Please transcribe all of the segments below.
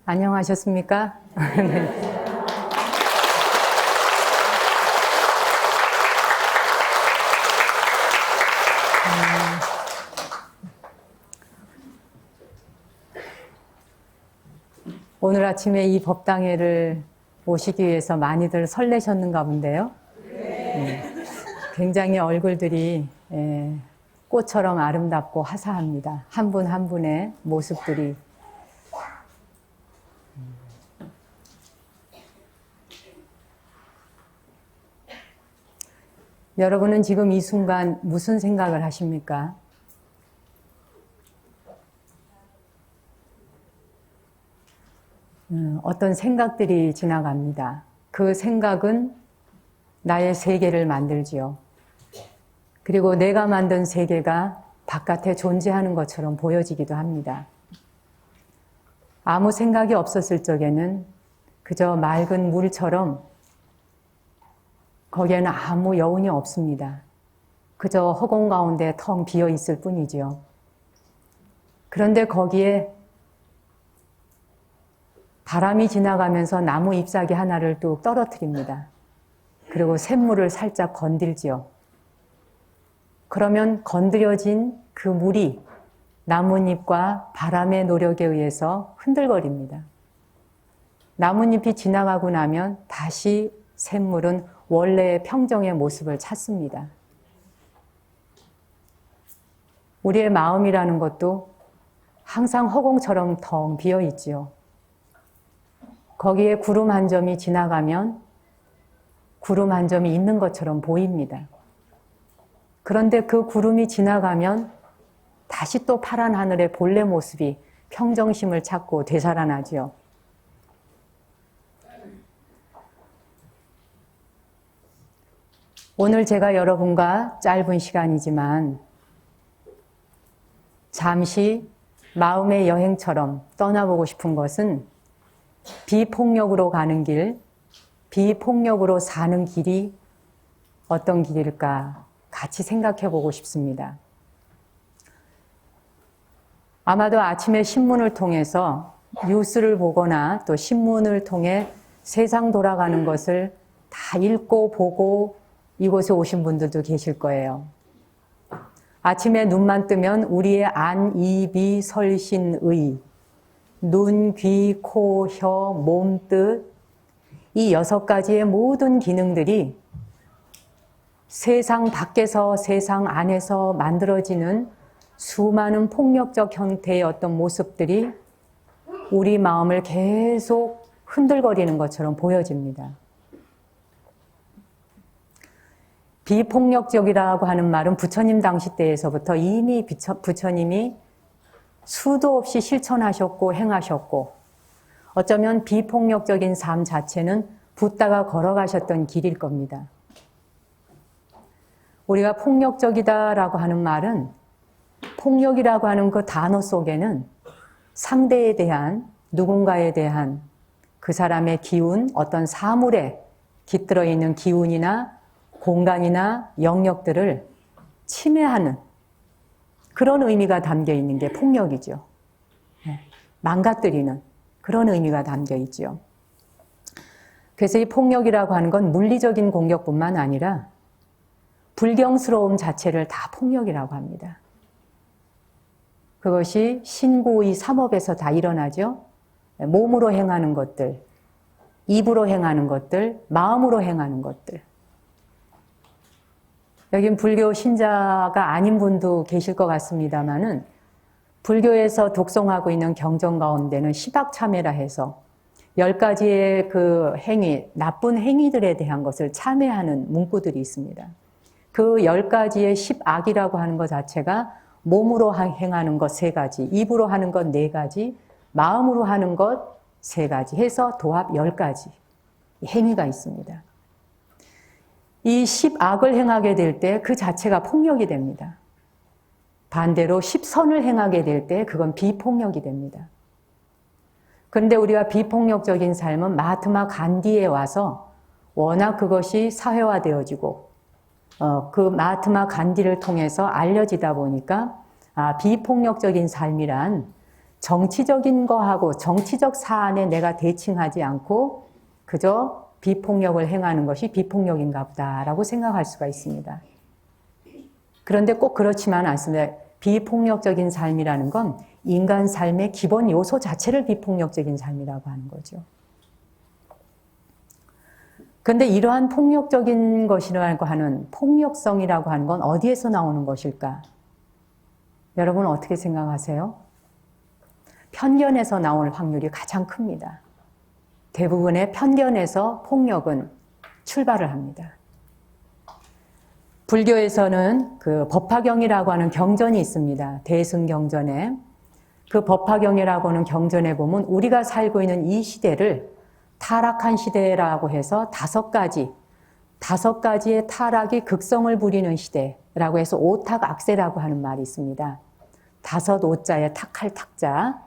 안녕하셨습니까? 네. 오늘 아침에 이 법당회를 오시기 위해서 많이들 설레셨는가 본데요. 굉장히 얼굴들이 꽃처럼 아름답고 화사합니다. 한 분 한 분의 모습들이. 여러분은 지금 이 순간 무슨 생각을 하십니까? 어떤 생각들이 지나갑니다. 그 생각은 나의 세계를 만들지요. 그리고 내가 만든 세계가 바깥에 존재하는 것처럼 보여지기도 합니다. 아무 생각이 없었을 적에는 그저 맑은 물처럼 거기에는 아무 여운이 없습니다. 그저 허공 가운데 텅 비어 있을 뿐이지요. 그런데 거기에 바람이 지나가면서 나무 잎사귀 하나를 뚝 떨어뜨립니다. 그리고 샘물을 살짝 건들지요. 그러면 건드려진 그 물이 나뭇잎과 바람의 노력에 의해서 흔들거립니다. 나뭇잎이 지나가고 나면 다시 샘물은 원래의 평정의 모습을 찾습니다. 우리의 마음이라는 것도 항상 허공처럼 텅 비어 있지요. 거기에 구름 한 점이 지나가면 구름 한 점이 있는 것처럼 보입니다. 그런데 그 구름이 지나가면 다시 또 파란 하늘의 본래 모습이 평정심을 찾고 되살아나지요. 오늘 제가 여러분과 짧은 시간이지만 잠시 마음의 여행처럼 떠나보고 싶은 것은 비폭력으로 가는 길, 비폭력으로 사는 길이 어떤 길일까 같이 생각해 보고 싶습니다. 아마도 아침에 신문을 통해서 뉴스를 보거나 또 신문을 통해 세상 돌아가는 것을 다 읽고 보고 이곳에 오신 분들도 계실 거예요. 아침에 눈만 뜨면 우리의 안, 이, 비, 설, 신, 의, 눈, 귀, 코, 혀, 몸, 뜻, 이 6가지의 모든 기능들이 세상 밖에서 세상 안에서 만들어지는 수많은 폭력적 형태의 어떤 모습들이 우리 마음을 계속 흔들거리는 것처럼 보여집니다. 비폭력적이라고 하는 말은 부처님 당시 때에서부터 이미 부처님이 수도 없이 실천하셨고 행하셨고 어쩌면 비폭력적인 삶 자체는 붓다가 걸어가셨던 길일 겁니다. 우리가 폭력적이다라고 하는 말은 폭력이라고 하는 그 단어 속에는 상대에 대한 누군가에 대한 그 사람의 기운, 어떤 사물에 깃들어 있는 기운이나 공간이나 영역들을 침해하는 그런 의미가 담겨 있는 게 폭력이죠. 망가뜨리는 그런 의미가 담겨 있죠. 그래서 이 폭력이라고 하는 건 물리적인 공격뿐만 아니라 불경스러움 자체를 다 폭력이라고 합니다. 그것이 신고의 삼업에서 다 일어나죠. 몸으로 행하는 것들, 입으로 행하는 것들, 마음으로 행하는 것들. 여긴 불교 신자가 아닌 분도 계실 것 같습니다만은 불교에서 독송하고 있는 경전 가운데는 시박참회라 해서 10가지의 그 행위, 나쁜 행위들에 대한 것을 참회하는 문구들이 있습니다. 그 10가지의 10악이라고 하는 것 자체가 몸으로 행하는 것 3가지, 입으로 하는 것 4가지, 마음으로 하는 것 3가지 해서 도합 10가지 행위가 있습니다. 이 10악을 행하게 될 때 그 자체가 폭력이 됩니다. 반대로 10선을 행하게 될 때 그건 비폭력이 됩니다. 그런데 우리가 비폭력적인 삶은 마하트마 간디에 와서 워낙 그것이 사회화되어지고 그 마하트마 간디를 통해서 알려지다 보니까 비폭력적인 삶이란 정치적인 거하고 정치적 사안에 내가 대칭하지 않고 그저 비폭력을 행하는 것이 비폭력인가 보다라고 생각할 수가 있습니다. 그런데 꼭 그렇지만 않습니다. 비폭력적인 삶이라는 건 인간 삶의 기본 요소 자체를 비폭력적인 삶이라고 하는 거죠. 그런데 이러한 폭력적인 것이라고 하는 폭력성이라고 하는 건 어디에서 나오는 것일까? 여러분 어떻게 생각하세요? 편견에서 나올 확률이 가장 큽니다. 대부분의 편견에서 폭력은 출발을 합니다. 불교에서는 그 법화경이라고 하는 경전이 있습니다. 대승경전에. 그 법화경이라고 하는 경전에 보면 우리가 살고 있는 이 시대를 타락한 시대라고 해서 다섯 가지의 타락이 극성을 부리는 시대라고 해서 오탁악세라고 하는 말이 있습니다. 다섯 오자에 탁할 탁자,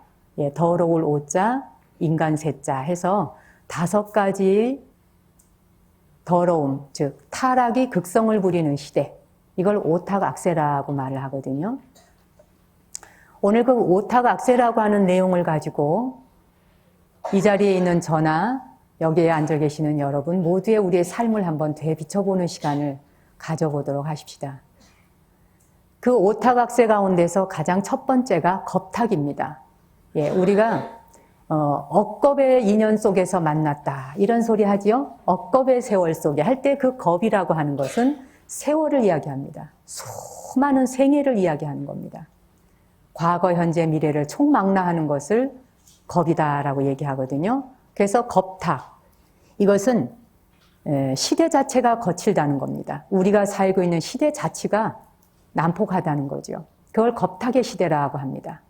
더러울 오자, 인간 세자 해서 다섯 가지 더러움, 즉 타락이 극성을 부리는 시대. 이걸 오탁악세라고 말을 하거든요. 오늘 그 오탁악세라고 하는 내용을 가지고 이 자리에 있는 저나 여기에 앉아 계시는 여러분 모두의 우리의 삶을 한번 되비춰보는 시간을 가져보도록 하십시다. 그 오탁악세 가운데서 가장 첫 번째가 겁탁입니다. 우리가 억겁의 인연 속에서 만났다 이런 소리 하지요. 억겁의 세월 속에 할 때 그 겁이라고 하는 것은 세월을 이야기합니다. 수많은 생애를 이야기하는 겁니다. 과거, 현재, 미래를 총망라하는 것을 겁이다라고 얘기하거든요. 그래서 겁탁. 이것은 시대 자체가 거칠다는 겁니다. 우리가 살고 있는 시대 자체가 난폭하다는 거죠. 그걸 겁탁의 시대라고 합니다.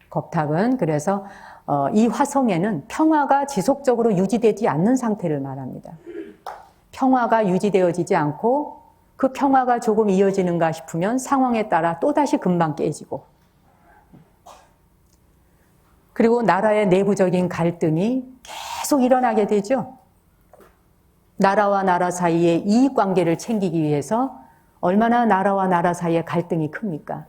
겁탁은 그래서 이 화성에는 평화가 지속적으로 유지되지 않는 상태를 말합니다. 평화가 유지되어지지 않고 그 평화가 조금 이어지는가 싶으면 상황에 따라 또다시 금방 깨지고 그리고 나라의 내부적인 갈등이 계속 일어나게 되죠. 나라와 나라 사이의 이익관계를 챙기기 위해서 얼마나 나라와 나라 사이의 갈등이 큽니까?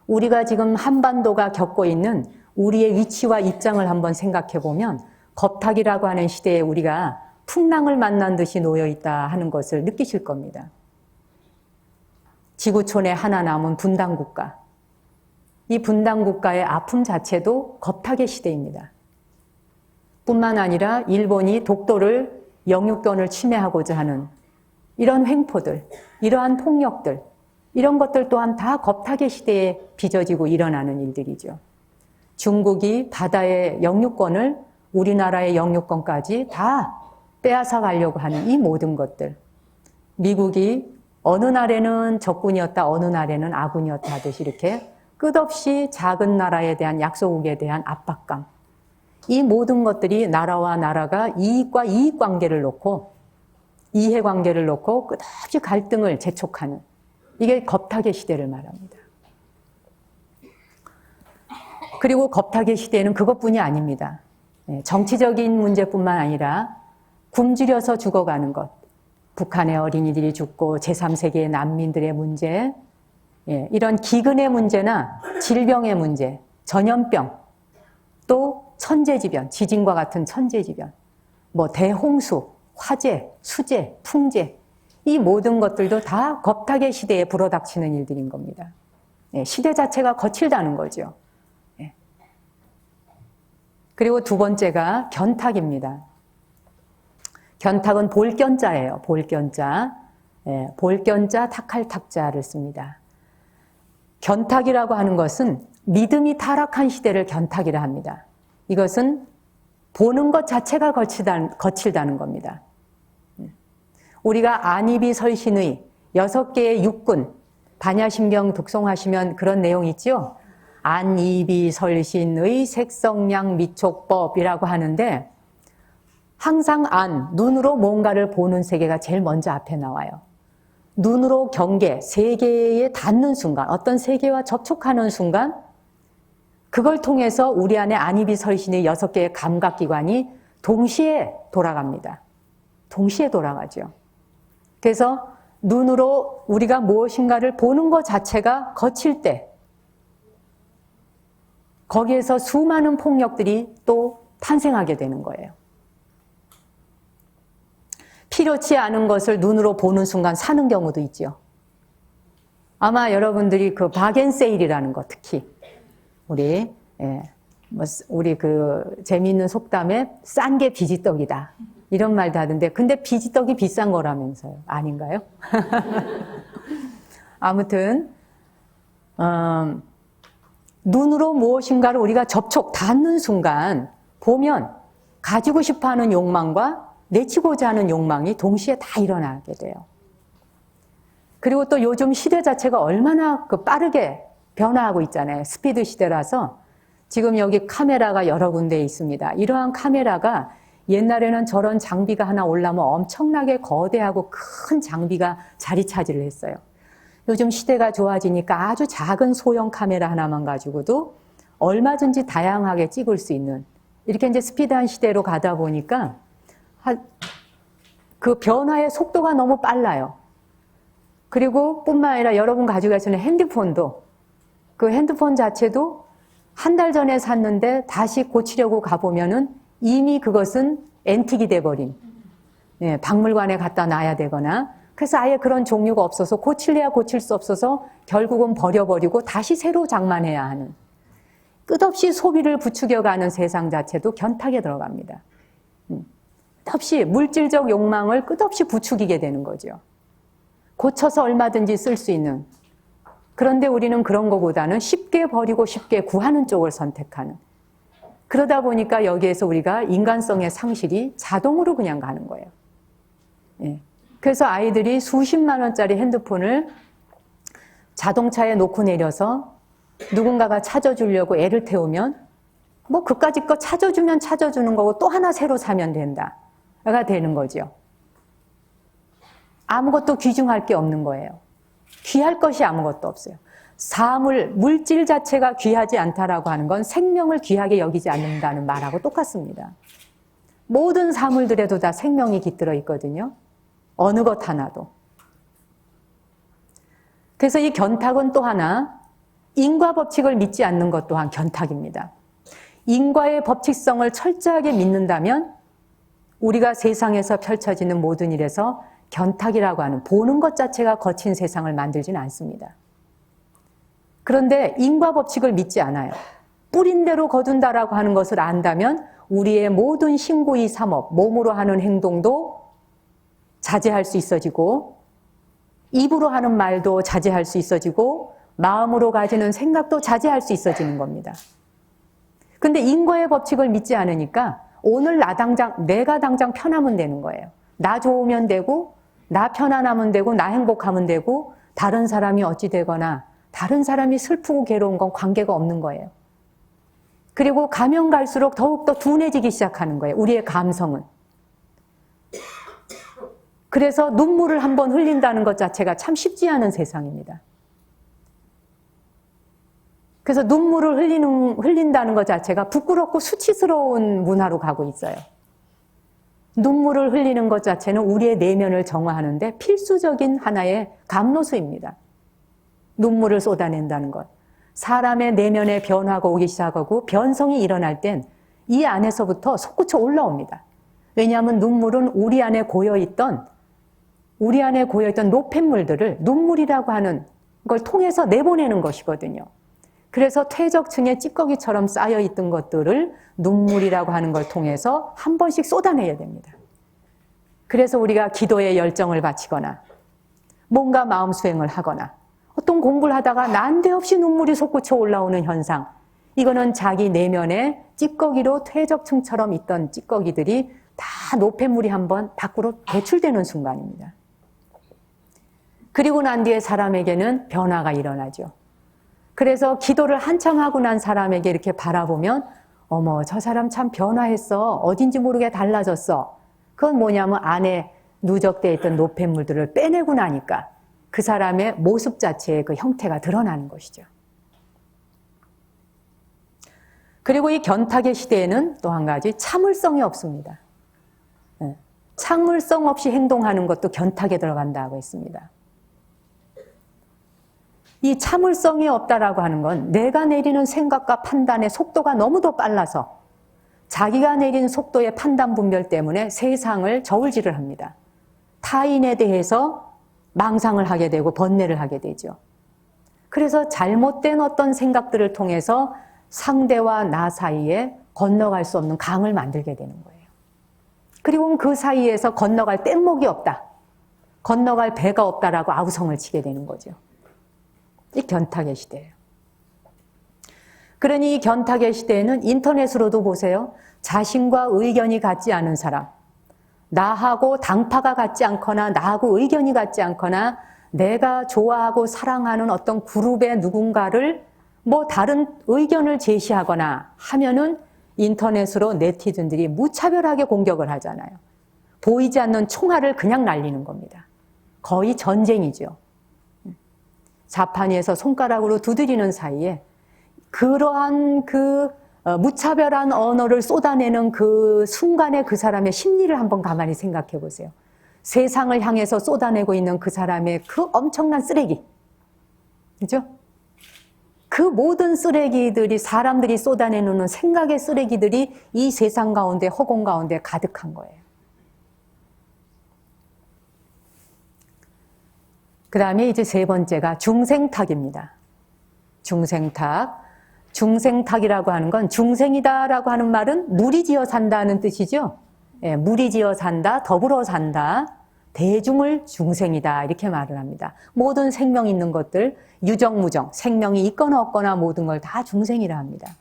우리가 지금 한반도가 겪고 있는 우리의 위치와 입장을 한번 생각해 보면 겁탁이라고 하는 시대에 우리가 풍랑을 만난 듯이 놓여 있다 하는 것을 느끼실 겁니다. 지구촌에 하나 남은 분단국가. 이 분단국가의 아픔 자체도 겁탁의 시대입니다. 뿐만 아니라 일본이 독도를 영유권을 침해하고자 하는 이런 횡포들, 이러한 폭력들, 이런 것들 또한 다 겁탁의 시대에 빚어지고 일어나는 일들이죠. 중국이 바다의 영유권을 우리나라의 영유권까지 다 빼앗아 가려고 하는 이 모든 것들. 미국이 어느 날에는 적군이었다, 어느 날에는 아군이었다 하듯이 이렇게 끝없이 작은 나라에 대한 약소국에 대한 압박감. 이 모든 것들이 나라와 나라가 이익과 이익관계를 놓고 이해관계를 놓고 끝없이 갈등을 재촉하는 이게 겁탁의 시대를 말합니다. 그리고 겁탁의 시대는 그것뿐이 아닙니다. 정치적인 문제뿐만 아니라 굶주려서 죽어가는 것, 북한의 어린이들이 죽고 제3세계의 난민들의 문제, 이런 기근의 문제나 질병의 문제, 전염병, 또 천재지변, 지진과 같은 천재지변, 대홍수, 화재, 수재, 풍재, 이 모든 것들도 다 겁탁의 시대에 불어닥치는 일들인 겁니다. 시대 자체가 거칠다는 거죠. 그리고 두 번째가 견탁입니다. 견탁은 볼견자예요. 볼견자. 볼견자, 탁할 탁자를 씁니다. 견탁이라고 하는 것은 믿음이 타락한 시대를 견탁이라 합니다. 이것은 보는 것 자체가 거칠다는 겁니다. 우리가 안이비 설신의 6개의 육군, 반야심경 독송하시면 그런 내용 있죠? 안이비 설신의 색성량 미촉법이라고 하는데 항상 눈으로 뭔가를 보는 세계가 제일 먼저 앞에 나와요. 눈으로 경계, 세계에 닿는 순간, 어떤 세계와 접촉하는 순간 그걸 통해서 우리 안에 안이비 설신의 6개의 감각기관이 동시에 돌아갑니다. 동시에 돌아가죠. 그래서 눈으로 우리가 무엇인가를 보는 것 자체가 거칠 때 거기에서 수많은 폭력들이 또 탄생하게 되는 거예요. 필요치 않은 것을 눈으로 보는 순간 사는 경우도 있죠. 아마 여러분들이 그 바겐세일이라는 거 특히 우리 그 재미있는 속담에 싼 게 비지떡이다 이런 말도 하던데 근데 비지떡이 비싼 거라면서요. 아닌가요? 아무튼 눈으로 무엇인가를 우리가 닿는 순간 보면 가지고 싶어하는 욕망과 내치고자 하는 욕망이 동시에 다 일어나게 돼요. 그리고 또 요즘 시대 자체가 얼마나 빠르게 변화하고 있잖아요. 스피드 시대라서 지금 여기 카메라가 여러 군데 있습니다. 이러한 카메라가 옛날에는 저런 장비가 하나 올라면 엄청나게 거대하고 큰 장비가 자리 차지를 했어요. 요즘 시대가 좋아지니까 아주 작은 소형 카메라 하나만 가지고도 얼마든지 다양하게 찍을 수 있는 이렇게 이제 스피드한 시대로 가다 보니까 그 변화의 속도가 너무 빨라요. 그리고 뿐만 아니라 여러분 가지고 계시는 핸드폰도 그 핸드폰 자체도 한 달 전에 샀는데 다시 고치려고 가보면은 이미 그것은 앤틱이 돼버린 박물관에 갖다 놔야 되거나 그래서 아예 그런 종류가 없어서 고칠래야 고칠 수 없어서 결국은 버려버리고 다시 새로 장만해야 하는 끝없이 소비를 부추겨가는 세상 자체도 견탁에 들어갑니다. 끝없이 물질적 욕망을 끝없이 부추기게 되는 거죠. 고쳐서 얼마든지 쓸 수 있는. 그런데 우리는 그런 것보다는 쉽게 버리고 쉽게 구하는 쪽을 선택하는. 그러다 보니까 여기에서 우리가 인간성의 상실이 자동으로 그냥 가는 거예요. 그래서 아이들이 수십만 원짜리 핸드폰을 자동차에 놓고 내려서 누군가가 찾아주려고 애를 태우면 뭐 그까짓 거 찾아주면 찾아주는 거고 또 하나 새로 사면 된다가 되는 거죠. 아무것도 귀중할 게 없는 거예요. 귀할 것이 아무것도 없어요. 물질 자체가 귀하지 않다라고 하는 건 생명을 귀하게 여기지 않는다는 말하고 똑같습니다. 모든 사물들에도 다 생명이 깃들어 있거든요. 어느 것 하나도. 그래서 이 견탁은 또 하나 인과 법칙을 믿지 않는 것 또한 견탁입니다. 인과의 법칙성을 철저하게 믿는다면 우리가 세상에서 펼쳐지는 모든 일에서 견탁이라고 하는 보는 것 자체가 거친 세상을 만들지는 않습니다. 그런데 인과 법칙을 믿지 않아요. 뿌린 대로 거둔다라고 하는 것을 안다면 우리의 모든 신구이 삼업, 몸으로 하는 행동도 자제할 수 있어지고 입으로 하는 말도 자제할 수 있어지고 마음으로 가지는 생각도 자제할 수 있어지는 겁니다. 근데 인과의 법칙을 믿지 않으니까 오늘 내가 당장 편하면 되는 거예요. 나 좋으면 되고 나 편안하면 되고 나 행복하면 되고 다른 사람이 어찌 되거나 다른 사람이 슬프고 괴로운 건 관계가 없는 거예요. 그리고 가면 갈수록 더욱더 둔해지기 시작하는 거예요. 우리의 감성은. 그래서 눈물을 한번 흘린다는 것 자체가 참 쉽지 않은 세상입니다. 그래서 눈물을 흘린다는 것 자체가 부끄럽고 수치스러운 문화로 가고 있어요. 눈물을 흘리는 것 자체는 우리의 내면을 정화하는데 필수적인 하나의 감로수입니다. 눈물을 쏟아낸다는 것. 사람의 내면의 변화가 오기 시작하고 변성이 일어날 땐 이 안에서부터 솟구쳐 올라옵니다. 왜냐하면 눈물은 우리 안에 고여있던 노폐물들을 눈물이라고 하는 걸 통해서 내보내는 것이거든요. 그래서 퇴적층에 찌꺼기처럼 쌓여있던 것들을 눈물이라고 하는 걸 통해서 한 번씩 쏟아내야 됩니다. 그래서 우리가 기도에 열정을 바치거나 뭔가 마음 수행을 하거나 어떤 공부를 하다가 난데없이 눈물이 솟구쳐 올라오는 현상, 이거는 자기 내면에 찌꺼기로 퇴적층처럼 있던 찌꺼기들이 다 노폐물이 한번 밖으로 배출되는 순간입니다. 그리고 난 뒤에 사람에게는 변화가 일어나죠. 그래서 기도를 한참 하고 난 사람에게 이렇게 바라보면 어머 저 사람 참 변화했어. 어딘지 모르게 달라졌어. 그건 뭐냐면 안에 누적되어 있던 노폐물들을 빼내고 나니까 그 사람의 모습 자체의 그 형태가 드러나는 것이죠. 그리고 이 견탁의 시대에는 또 한 가지 참을성이 없습니다. 참을성 없이 행동하는 것도 견탁에 들어간다고 했습니다. 이 참을성이 없다라고 하는 건 내가 내리는 생각과 판단의 속도가 너무도 빨라서 자기가 내린 속도의 판단 분별 때문에 세상을 저울질을 합니다. 타인에 대해서 망상을 하게 되고 번뇌를 하게 되죠. 그래서 잘못된 어떤 생각들을 통해서 상대와 나 사이에 건너갈 수 없는 강을 만들게 되는 거예요. 그리고 그 사이에서 건너갈 뗏목이 없다. 건너갈 배가 없다라고 아우성을 치게 되는 거죠. 이 견탁의 시대예요. 그러니 이 견탁의 시대에는 인터넷으로도 보세요. 자신과 의견이 같지 않은 사람, 나하고 당파가 같지 않거나 나하고 의견이 같지 않거나 내가 좋아하고 사랑하는 어떤 그룹의 누군가를 뭐 다른 의견을 제시하거나 하면은 인터넷으로 네티즌들이 무차별하게 공격을 하잖아요. 보이지 않는 총알을 그냥 날리는 겁니다. 거의 전쟁이죠. 자판위에서 손가락으로 두드리는 사이에 그러한 무차별한 언어를 쏟아내는 그 순간에 그 사람의 심리를 한번 가만히 생각해 보세요. 세상을 향해서 쏟아내고 있는 그 사람의 그 엄청난 쓰레기. 그죠? 그 모든 쓰레기들이 사람들이 쏟아내는 생각의 쓰레기들이 이 세상 가운데 허공 가운데 가득한 거예요. 그 다음에 이제 세 번째가 중생탁입니다. 중생탁. 중생탁이라고 하는 건 중생이다라고 하는 말은 무리지어 산다는 뜻이죠. 예, 무리지어 산다, 더불어 산다, 대중을 중생이다 이렇게 말을 합니다. 모든 생명 있는 것들, 유정무정, 생명이 있거나 없거나 모든 걸 다 중생이라 합니다.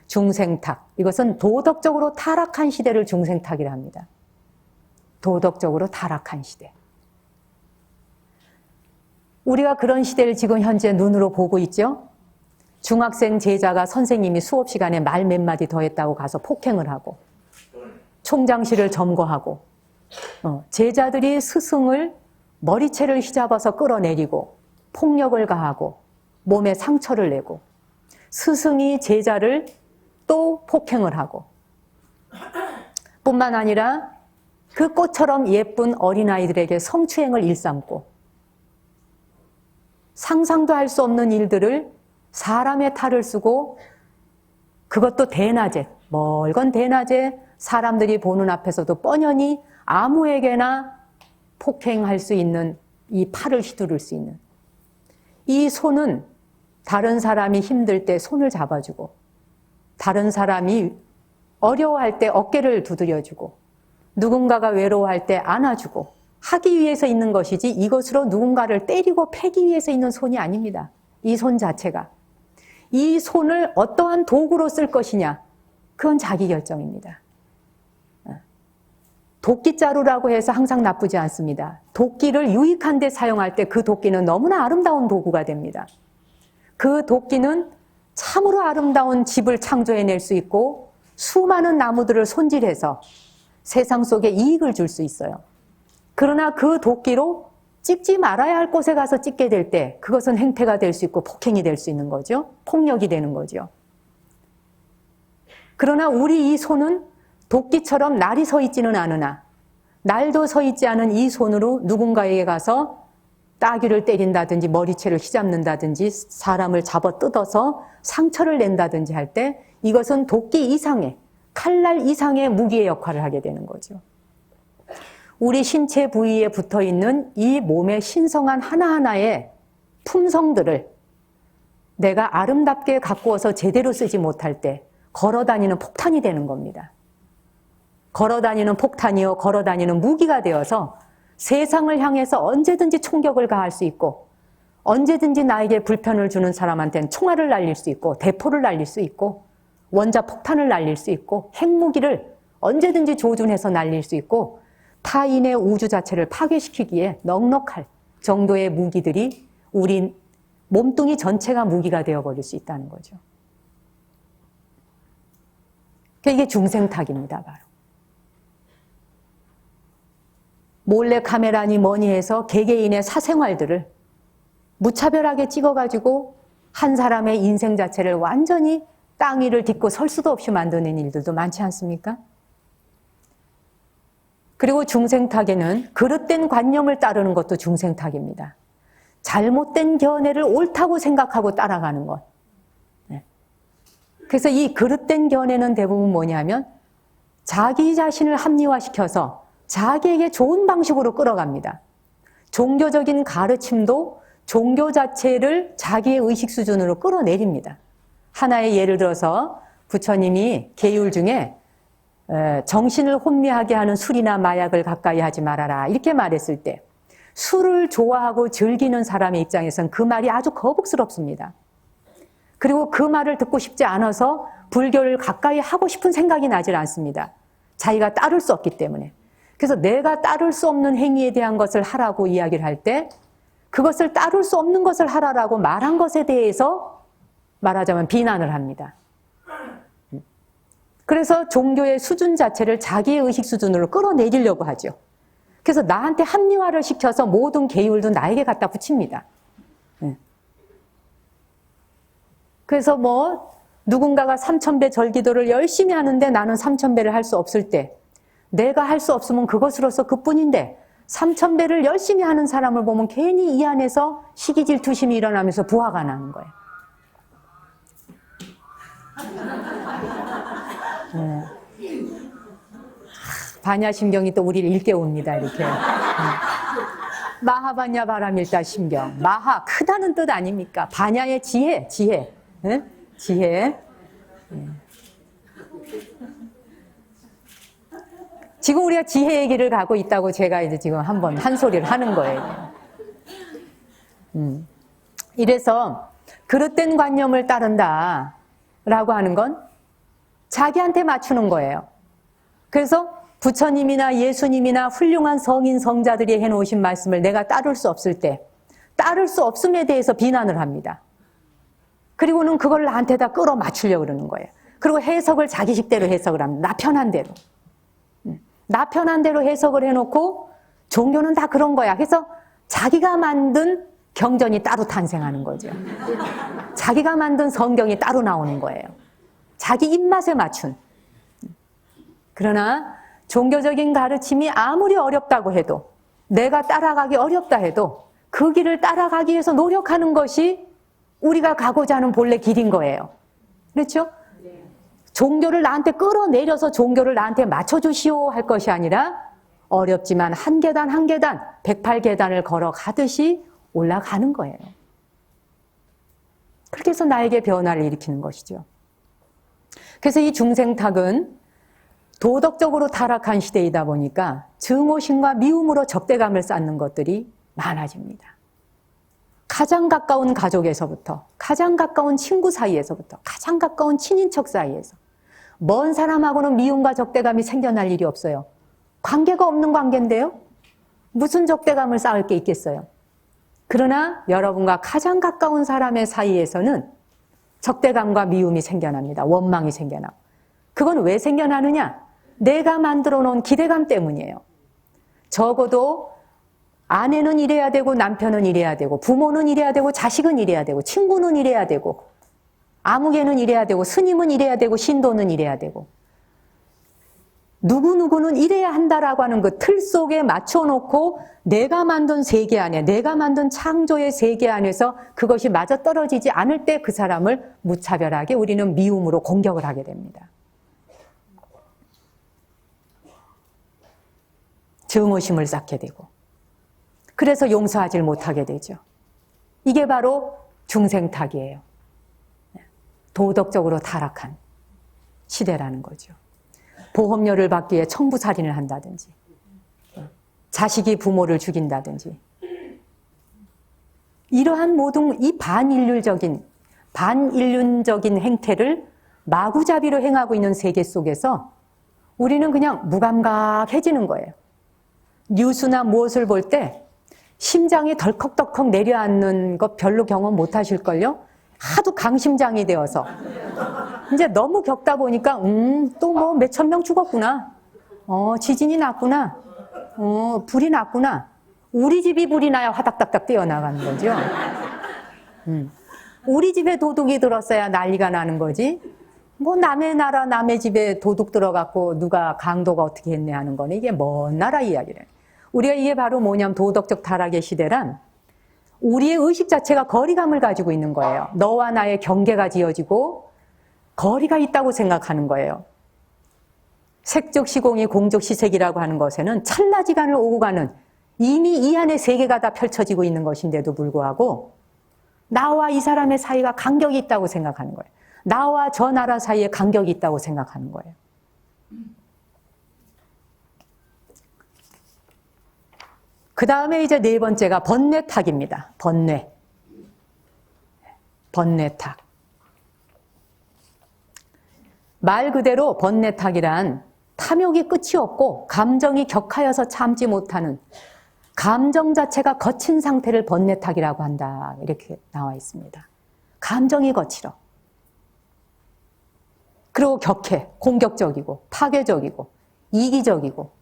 중생탁, 이것은 도덕적으로 타락한 시대를 중생탁이라 합니다. 도덕적으로 타락한 시대. 우리가 그런 시대를 지금 현재 눈으로 보고 있죠. 중학생 제자가 선생님이 수업 시간에 말 몇 마디 더 했다고 가서 폭행을 하고 총장실을 점거하고 제자들이 스승을 머리채를 휘잡아서 끌어내리고 폭력을 가하고 몸에 상처를 내고 스승이 제자를 또 폭행을 하고 뿐만 아니라 그 꽃처럼 예쁜 어린아이들에게 성추행을 일삼고 상상도 할 수 없는 일들을 사람의 탈을 쓰고 그것도 대낮에 멀건 대낮에 사람들이 보는 앞에서도 뻔연히 아무에게나 폭행할 수 있는 이 팔을 휘두를 수 있는 이 손은 다른 사람이 힘들 때 손을 잡아주고 다른 사람이 어려워할 때 어깨를 두드려주고 누군가가 외로워할 때 안아주고 하기 위해서 있는 것이지 이것으로 누군가를 때리고 패기 위해서 있는 손이 아닙니다. 이 손 자체가. 이 손을 어떠한 도구로 쓸 것이냐 그건 자기 결정입니다. 도끼자루라고 해서 항상 나쁘지 않습니다. 도끼를 유익한 데 사용할 때 그 도끼는 너무나 아름다운 도구가 됩니다. 그 도끼는 참으로 아름다운 집을 창조해낼 수 있고 수많은 나무들을 손질해서 세상 속에 이익을 줄 수 있어요. 그러나 그 도끼로 찍지 말아야 할 곳에 가서 찍게 될 때 그것은 행패가 될 수 있고 폭행이 될 수 있는 거죠. 폭력이 되는 거죠. 그러나 우리 이 손은 도끼처럼 날이 서 있지는 않으나 날도 서 있지 않은 이 손으로 누군가에게 가서 따귀를 때린다든지 머리채를 휘잡는다든지 사람을 잡아 뜯어서 상처를 낸다든지 할 때 이것은 도끼 이상의 칼날 이상의 무기의 역할을 하게 되는 거죠. 우리 신체 부위에 붙어있는 이 몸의 신성한 하나하나의 품성들을 내가 아름답게 가꾸어서 제대로 쓰지 못할 때 걸어다니는 폭탄이 되는 겁니다. 걸어다니는 폭탄이요, 걸어다니는 무기가 되어서 세상을 향해서 언제든지 총격을 가할 수 있고 언제든지 나에게 불편을 주는 사람한테는 총알을 날릴 수 있고 대포를 날릴 수 있고 원자폭탄을 날릴 수 있고 핵무기를 언제든지 조준해서 날릴 수 있고 타인의 우주 자체를 파괴시키기에 넉넉할 정도의 무기들이 우리 몸뚱이 전체가 무기가 되어버릴 수 있다는 거죠. 이게 중생탁입니다. 바로. 몰래 카메라니 뭐니 해서 개개인의 사생활들을 무차별하게 찍어가지고 한 사람의 인생 자체를 완전히 땅 위를 딛고 설 수도 없이 만드는 일들도 많지 않습니까? 그리고 중생탁에는 그릇된 관념을 따르는 것도 중생탁입니다. 잘못된 견해를 옳다고 생각하고 따라가는 것. 그래서 이 그릇된 견해는 대부분 뭐냐면 자기 자신을 합리화시켜서 자기에게 좋은 방식으로 끌어갑니다. 종교적인 가르침도 종교 자체를 자기의 의식 수준으로 끌어내립니다. 하나의 예를 들어서 부처님이 계율 중에 정신을 혼미하게 하는 술이나 마약을 가까이 하지 말아라 이렇게 말했을 때 술을 좋아하고 즐기는 사람의 입장에서는 그 말이 아주 거북스럽습니다. 그리고 그 말을 듣고 싶지 않아서 불교를 가까이 하고 싶은 생각이 나질 않습니다. 자기가 따를 수 없기 때문에. 그래서 내가 따를 수 없는 행위에 대한 것을 하라고 이야기를 할 때 그것을 따를 수 없는 것을 하라고 말한 것에 대해서 말하자면 비난을 합니다. 그래서 종교의 수준 자체를 자기의 의식 수준으로 끌어내리려고 하죠. 그래서 나한테 합리화를 시켜서 모든 계율도 나에게 갖다 붙입니다. 그래서 누군가가 3000배 절기도를 열심히 하는데 나는 3000배를 할 수 없을 때 내가 할 수 없으면 그것으로서 그뿐인데 3000배를 열심히 하는 사람을 보면 괜히 이 안에서 시기질투심이 일어나면서 부화가 나는 거예요. 반야심경이 또 우리를 일깨웁니다. 이렇게. 마하반야 바라밀다 심경. 마하 크다는 뜻 아닙니까? 반야의 지혜. 네? 지혜. 지금 우리가 지혜의 길을 가고 있다고 제가 이제 지금 한번 한 소리를 하는 거예요. 이래서 그릇된 관념을 따른다라고 하는 건 자기한테 맞추는 거예요. 그래서 부처님이나 예수님이나 훌륭한 성인 성자들이 해놓으신 말씀을 내가 따를 수 없을 때 따를 수 없음에 대해서 비난을 합니다. 그리고는 그걸 나한테다 끌어맞추려고 그러는 거예요. 그리고 해석을 자기식대로 해석을 합니다. 나 편한 대로. 나 편한 대로 해석을 해놓고 종교는 다 그런 거야. 그래서 자기가 만든 경전이 따로 탄생하는 거죠. 자기가 만든 성경이 따로 나오는 거예요. 자기 입맛에 맞춘. 그러나 종교적인 가르침이 아무리 어렵다고 해도 내가 따라가기 어렵다 해도 그 길을 따라가기 위해서 노력하는 것이 우리가 가고자 하는 본래 길인 거예요. 그렇죠? 종교를 나한테 끌어내려서 종교를 나한테 맞춰주시오 할 것이 아니라 어렵지만 한 계단 한 계단 108계단을 걸어가듯이 올라가는 거예요. 그렇게 해서 나에게 변화를 일으키는 것이죠. 그래서 이 중생탁은 도덕적으로 타락한 시대이다 보니까 증오심과 미움으로 적대감을 쌓는 것들이 많아집니다. 가장 가까운 가족에서부터, 가장 가까운 친구 사이에서부터, 가장 가까운 친인척 사이에서 먼 사람하고는 미움과 적대감이 생겨날 일이 없어요. 관계가 없는 관계인데요? 무슨 적대감을 쌓을 게 있겠어요? 그러나 여러분과 가장 가까운 사람의 사이에서는 적대감과 미움이 생겨납니다. 원망이 생겨나고. 그건 왜 생겨나느냐? 내가 만들어 놓은 기대감 때문이에요. 적어도 아내는 이래야 되고 남편은 이래야 되고 부모는 이래야 되고 자식은 이래야 되고 친구는 이래야 되고 아무개는 이래야 되고 스님은 이래야 되고 신도는 이래야 되고 누구누구는 이래야 한다라고 하는 그 틀 속에 맞춰놓고 내가 만든 세계 안에 내가 만든 창조의 세계 안에서 그것이 맞아떨어지지 않을 때 그 사람을 무차별하게 우리는 미움으로 공격을 하게 됩니다. 증오심을 쌓게 되고 그래서 용서하지 못하게 되죠. 이게 바로 중생탁이에요. 도덕적으로 타락한 시대라는 거죠. 보험료를 받기 위해 청부살인을 한다든지 자식이 부모를 죽인다든지 이러한 모든 이 반인륜적인 행태를 마구잡이로 행하고 있는 세계 속에서 우리는 그냥 무감각해지는 거예요. 뉴스나 무엇을 볼 때 심장이 덜컥덜컥 내려앉는 것 별로 경험 못 하실걸요? 하도 강심장이 되어서 이제 너무 겪다 보니까 또 뭐 몇천 명 죽었구나. 지진이 났구나. 불이 났구나. 우리 집이 불이 나야 화닥닥닥 뛰어나가는 거죠. 우리 집에 도둑이 들었어야 난리가 나는 거지. 뭐 남의 나라 남의 집에 도둑 들어갔고 누가 강도가 어떻게 했네 하는 거는 이게 먼 나라 이야기래. 우리가 이게 바로 뭐냐면 도덕적 타락의 시대란 우리의 의식 자체가 거리감을 가지고 있는 거예요. 너와 나의 경계가 지어지고 거리가 있다고 생각하는 거예요. 색적 시공이 공적 시색이라고 하는 것에는 찰나지간을 오고 가는 이미 이 안에 세계가 다 펼쳐지고 있는 것인데도 불구하고 나와 이 사람의 사이가 간격이 있다고 생각하는 거예요. 나와 저 나라 사이에 간격이 있다고 생각하는 거예요. 그 다음에 이제 네 번째가 번뇌탁입니다. 번뇌탁. 말 그대로 번뇌탁이란 탐욕이 끝이 없고 감정이 격하여서 참지 못하는 감정 자체가 거친 상태를 번뇌탁이라고 한다. 이렇게 나와 있습니다. 감정이 거칠어. 그리고 격해, 공격적이고 파괴적이고 이기적이고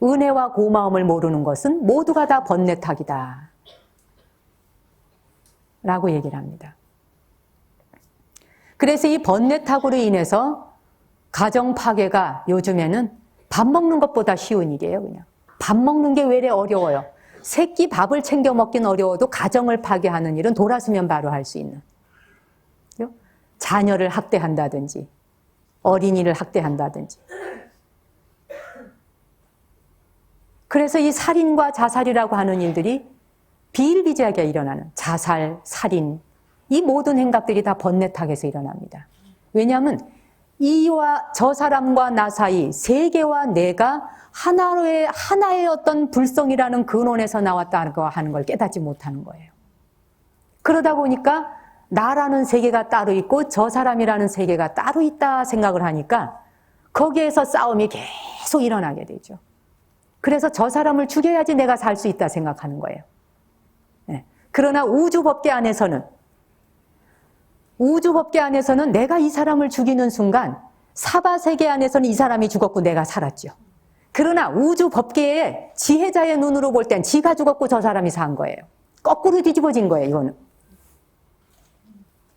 은혜와 고마움을 모르는 것은 모두가 다 번뇌탁이다. 라고 얘기를 합니다. 그래서 이 번뇌탁으로 인해서 가정 파괴가 요즘에는 밥 먹는 것보다 쉬운 일이에요, 그냥. 밥 먹는 게 왜 이래 어려워요? 새끼 밥을 챙겨 먹긴 어려워도 가정을 파괴하는 일은 돌아서면 바로 할 수 있는. 자녀를 학대한다든지, 어린이를 학대한다든지. 그래서 이 살인과 자살이라고 하는 일들이 비일비재하게 일어나는 자살, 살인, 이 모든 행각들이 다 번뇌탁에서 일어납니다. 왜냐하면 이와 저 사람과 나 사이, 세계와 내가 하나의 어떤 불성이라는 근원에서 나왔다는 거 하는 걸 깨닫지 못하는 거예요. 그러다 보니까 나라는 세계가 따로 있고 저 사람이라는 세계가 따로 있다 생각을 하니까 거기에서 싸움이 계속 일어나게 되죠. 그래서 저 사람을 죽여야지 내가 살 수 있다 생각하는 거예요. 네. 그러나 우주법계 안에서는 내가 이 사람을 죽이는 순간 사바세계 안에서는 이 사람이 죽었고 내가 살았죠. 그러나 우주법계의 지혜자의 눈으로 볼 땐 지가 죽었고 저 사람이 산 거예요. 거꾸로 뒤집어진 거예요, 이거는.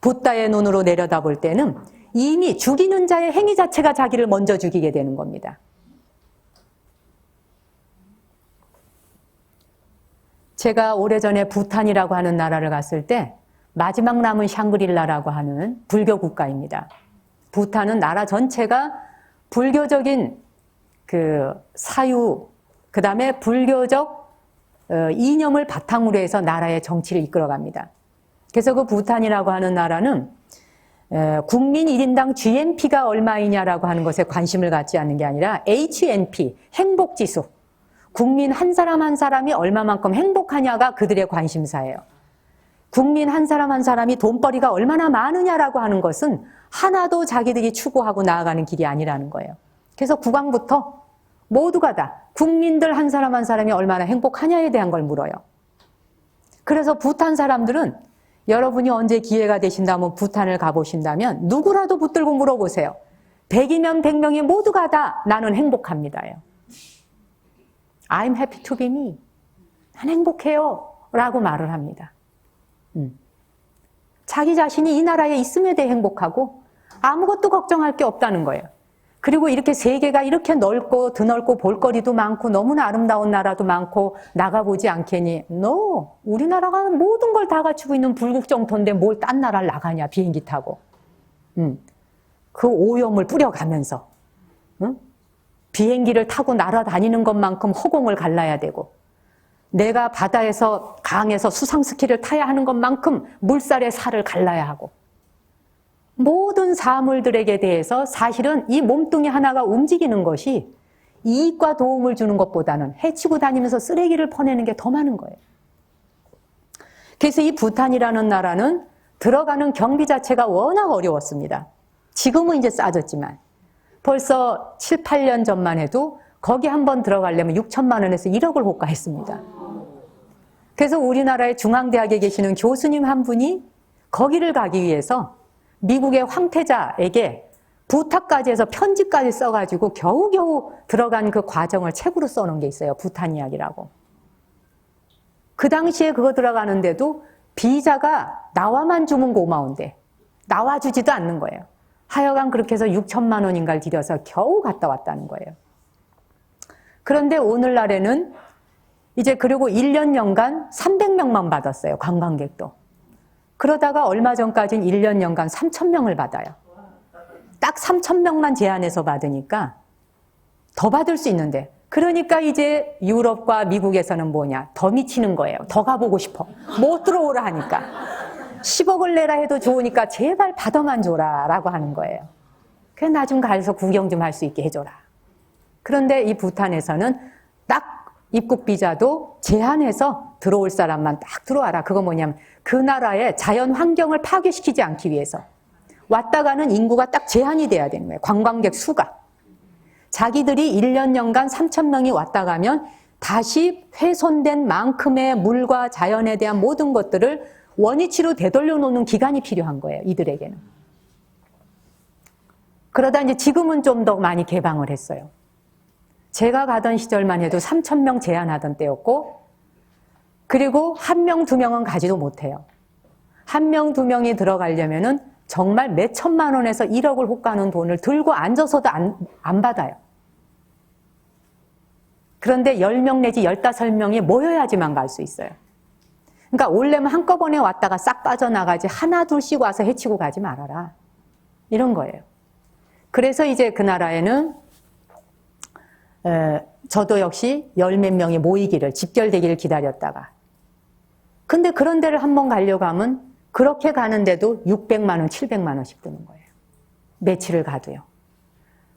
붓다의 눈으로 내려다볼 때는 이미 죽이는 자의 행위 자체가 자기를 먼저 죽이게 되는 겁니다. 제가 오래전에 부탄이라고 하는 나라를 갔을 때 마지막 남은 샹그릴라라고 하는 불교 국가입니다. 부탄은 나라 전체가 불교적인 그 사유, 그 다음에 불교적 이념을 바탕으로 해서 나라의 정치를 이끌어갑니다. 그래서 그 부탄이라고 하는 나라는 국민 1인당 GNP가 얼마이냐라고 하는 것에 관심을 갖지 않는 게 아니라 HNP, 행복지수. 국민 한 사람 한 사람이 얼마만큼 행복하냐가 그들의 관심사예요. 국민 한 사람이 돈벌이가 얼마나 많으냐라고 하는 것은 하나도 자기들이 추구하고 나아가는 길이 아니라는 거예요. 그래서 국왕부터 모두가 다 국민들 한 사람이 얼마나 행복하냐에 대한 걸 물어요. 그래서 부탄 사람들은 여러분이 언제 기회가 되신다면 부탄을 가보신다면 누구라도 붙들고 물어보세요. 100이면 100명이 모두가 다 나는 행복합니다요. I'm happy to be me. 난 행복해요. 라고 말을 합니다. 자기 자신이 이 나라에 있음에 대해 행복하고 아무것도 걱정할 게 없다는 거예요. 그리고 이렇게 세계가 이렇게 넓고 드넓고 볼거리도 많고 너무나 아름다운 나라도 많고 나가보지 않겠니? No. 우리나라가 모든 걸 다 갖추고 있는 불국정토인데 뭘 딴 나라를 나가냐, 비행기 타고. 그 오염을 뿌려가면서. 비행기를 타고 날아다니는 것만큼 허공을 갈라야 되고 내가 바다에서 강에서 수상 스키를 타야 하는 것만큼 물살의 살을 갈라야 하고 모든 사물들에게 대해서 사실은 이 몸뚱이 하나가 움직이는 것이 이익과 도움을 주는 것보다는 해치고 다니면서 쓰레기를 퍼내는 게 더 많은 거예요. 그래서 이 부탄이라는 나라는 들어가는 경비 자체가 워낙 어려웠습니다. 지금은 이제 싸졌지만 벌써 7, 8년 전만 해도 거기 한번 들어가려면 6천만 원에서 1억을 호가했습니다. 그래서 우리나라의 중앙대학에 계시는 교수님 한 분이 거기를 가기 위해서 미국의 황태자에게 부탁까지 해서 편지까지 써가지고 겨우겨우 들어간 그 과정을 책으로 써놓은 게 있어요. 부탄 이야기라고. 그 당시에 그거 들어가는데도 비자가 나와만 주면 고마운데 나와주지도 않는 거예요. 하여간 그렇게 해서 6천만 원인가를 들여서 겨우 갔다 왔다는 거예요. 그런데 오늘날에는 이제 그리고 1년 연간 300명만 받았어요. 관광객도. 그러다가 얼마 전까지는 1년 연간 3,000명을 받아요. 딱 3,000명만 제한해서 받으니까 더 받을 수 있는데, 그러니까 이제 유럽과 미국에서는 뭐냐, 더 미치는 거예요. 더 가보고 싶어. 못 들어오라 하니까. 10억을 내라 해도 좋으니까 제발 받아만 줘라 라고 하는 거예요. 그래, 나 좀 가서 구경 좀 할 수 있게 해줘라. 그런데 이 부탄에서는 딱 입국 비자도 제한해서 들어올 사람만 딱 들어와라. 그거 뭐냐면 그 나라의 자연 환경을 파괴시키지 않기 위해서 왔다 가는 인구가 딱 제한이 돼야 되는 거예요. 관광객 수가. 자기들이 1년 연간 3,000명이 왔다 가면 다시 훼손된 만큼의 물과 자연에 대한 모든 것들을 원위치로 되돌려 놓는 기간이 필요한 거예요. 이들에게는. 그러다 이제 지금은 좀 더 많이 개방을 했어요. 제가 가던 시절만 해도 3,000명 제한하던 때였고, 그리고 1명, 2명은 가지도 못해요. 1명, 2명이 들어가려면은 정말 몇 천만 원에서 1억을 호가는 돈을 들고 앉아서도 안 받아요. 그런데 10명 내지 15명이 모여야지만 갈 수 있어요. 그러니까 올려면 한꺼번에 왔다가 싹 빠져나가지 하나 둘씩 와서 해치고 가지 말아라. 이런 거예요. 그래서 이제 그 나라에는 저도 역시 10몇 명이 모이기를, 집결되기를 기다렸다가, 근데 그런 데를 한번 가려고 하면 그렇게 가는데도 600만 원, 700만 원씩 드는 거예요. 며칠을 가도요.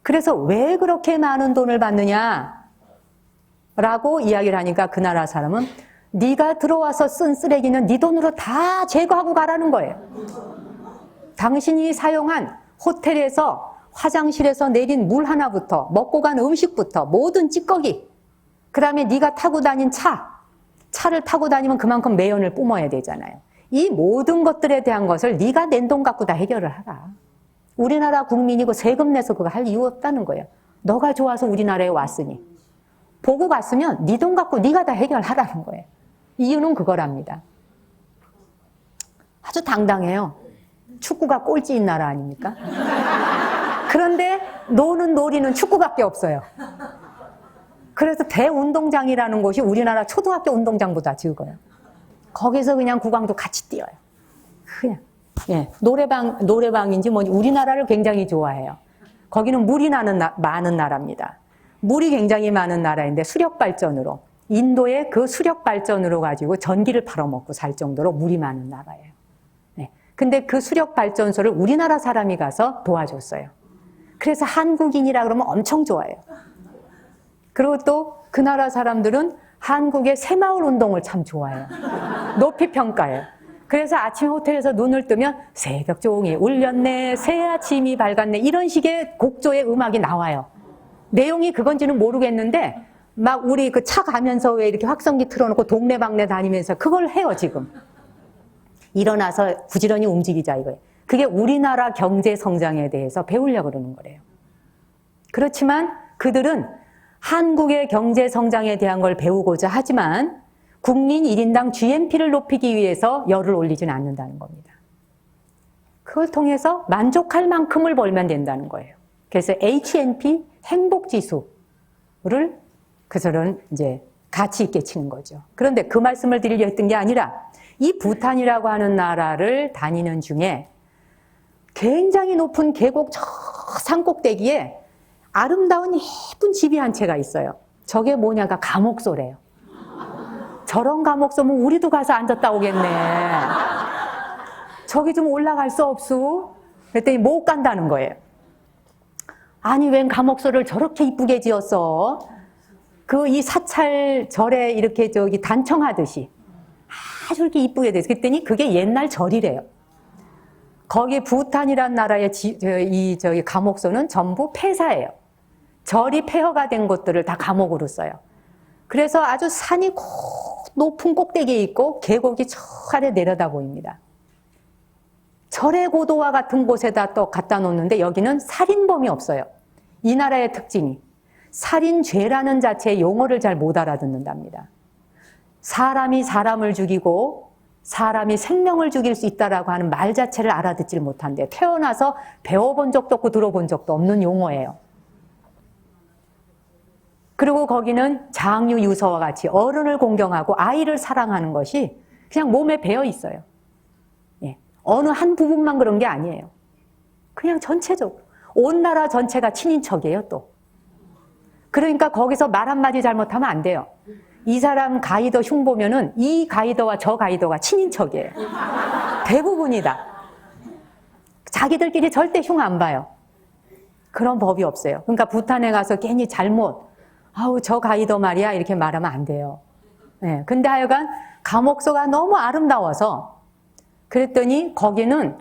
그래서 왜 그렇게 많은 돈을 받느냐 라고 이야기를 하니까 그 나라 사람은 네가 들어와서 쓴 쓰레기는 네 돈으로 다 제거하고 가라는 거예요. 당신이 사용한 호텔에서 화장실에서 내린 물 하나부터 먹고 간 음식부터 모든 찌꺼기, 그 다음에 네가 타고 다닌 차를 타고 다니면 그만큼 매연을 뿜어야 되잖아요. 이 모든 것들에 대한 것을 네가 낸 돈 갖고 다 해결을 하라. 우리나라 국민이고 세금 내서 그거 할 이유 없다는 거예요. 너가 좋아서 우리나라에 왔으니. 보고 갔으면 네 돈 갖고 네가 다 해결하라는 거예요. 이유는 그거랍니다. 아주 당당해요. 축구가 꼴찌인 나라 아닙니까? 그런데 노는 놀이는 축구밖에 없어요. 그래서 대운동장이라는 곳이 우리나라 초등학교 운동장보다 적어요. 거기서 그냥 구강도 같이 뛰어요. 그냥. 예, 노래방인지 뭐지, 우리나라를 굉장히 좋아해요. 거기는 물이 많은 나라입니다. 물이 굉장히 많은 나라인데 수력발전으로, 인도의 그 수력발전으로 가지고 전기를 팔아먹고 살 정도로 물이 많은 나라예요. 네. 근데 그 수력발전소를 우리나라 사람이 가서 도와줬어요. 그래서 한국인이라 그러면 엄청 좋아해요. 그리고 또 그 나라 사람들은 한국의 새마을 운동을 참 좋아해요. 높이 평가해요. 그래서 아침에 호텔에서 눈을 뜨면 새벽 종이 울렸네, 새 아침이 밝았네, 이런 식의 곡조의 음악이 나와요. 내용이 그건지는 모르겠는데 막 우리 그 차 가면서 왜 이렇게 확성기 틀어놓고 동네방네 다니면서 그걸 해요. 지금 일어나서 부지런히 움직이자 이거예요. 그게 우리나라 경제 성장에 대해서 배우려고 그러는 거래요. 그렇지만 그들은 한국의 경제 성장에 대한 걸 배우고자 하지만 국민 1인당 GNP를 높이기 위해서 열을 올리지는 않는다는 겁니다. 그걸 통해서 만족할 만큼을 벌면 된다는 거예요. 그래서 HNP, 행복지수를 그들은 이제 가치 있게 치는 거죠. 그런데 그 말씀을 드리려 했던 게 아니라 이 부탄이라고 하는 나라를 다니는 중에 굉장히 높은 계곡 저 산꼭대기에 아름다운 예쁜 집이 한 채가 있어요. 저게 뭐냐가 감옥소래요. 저런 감옥소면 우리도 가서 앉았다 오겠네. 저기 좀 올라갈 수 없수? 그랬더니 못 간다는 거예요. 아니 웬 감옥소를 저렇게 이쁘게 지었어? 그 이 사찰 절에 이렇게 저기 단청하듯이 아주 이렇게 이쁘게 됐어. 그랬더니 그게 옛날 절이래요. 거기 부탄이란 나라의 저기 감옥소는 전부 폐사예요. 절이 폐허가 된 곳들을 다 감옥으로 써요. 그래서 아주 산이 높은 꼭대기에 있고 계곡이 저 아래 내려다 보입니다. 절의 고도와 같은 곳에다 또 갖다 놓는데 여기는 살인범이 없어요. 이 나라의 특징이 살인죄라는 자체의 용어를 잘 못 알아듣는답니다. 사람이 사람을 죽이고 사람이 생명을 죽일 수 있다라고 하는 말 자체를 알아듣질 못한대요. 태어나서 배워본 적도 없고 들어본 적도 없는 용어예요. 그리고 거기는 장유 유서와 같이 어른을 공경하고 아이를 사랑하는 것이 그냥 몸에 배어 있어요. 예. 어느 한 부분만 그런 게 아니에요. 그냥 전체적으로. 온 나라 전체가 친인척이에요, 또. 그러니까 거기서 말 한마디 잘못하면 안 돼요. 이 사람 가이더 흉 보면은 이 가이더와 저 가이더가 친인척이에요. 대부분이다. 자기들끼리 절대 흉 안 봐요. 그런 법이 없어요. 그러니까 부탄에 가서 괜히 잘못, 아우, 저 가이더 말이야, 이렇게 말하면 안 돼요. 네. 근데 하여간 감옥소가 너무 아름다워서 그랬더니 거기는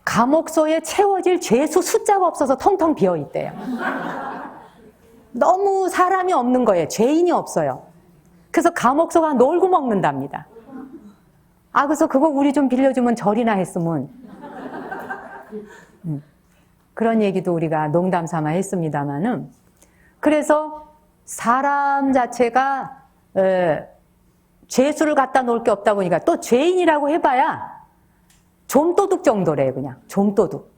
감옥소에 채워질 죄수 숫자가 없어서 텅텅 비어 있대요. 너무 사람이 없는 거예요. 죄인이 없어요. 그래서 감옥소가 놀고 먹는답니다. 아, 그래서 그거 우리 좀 빌려주면 절이나 했으면. 그런 얘기도 우리가 농담 삼아 했습니다마는. 그래서 사람 자체가 죄수를 갖다 놓을 게 없다 보니까 또 죄인이라고 해봐야 좀도둑 정도래요. 그냥 좀도둑.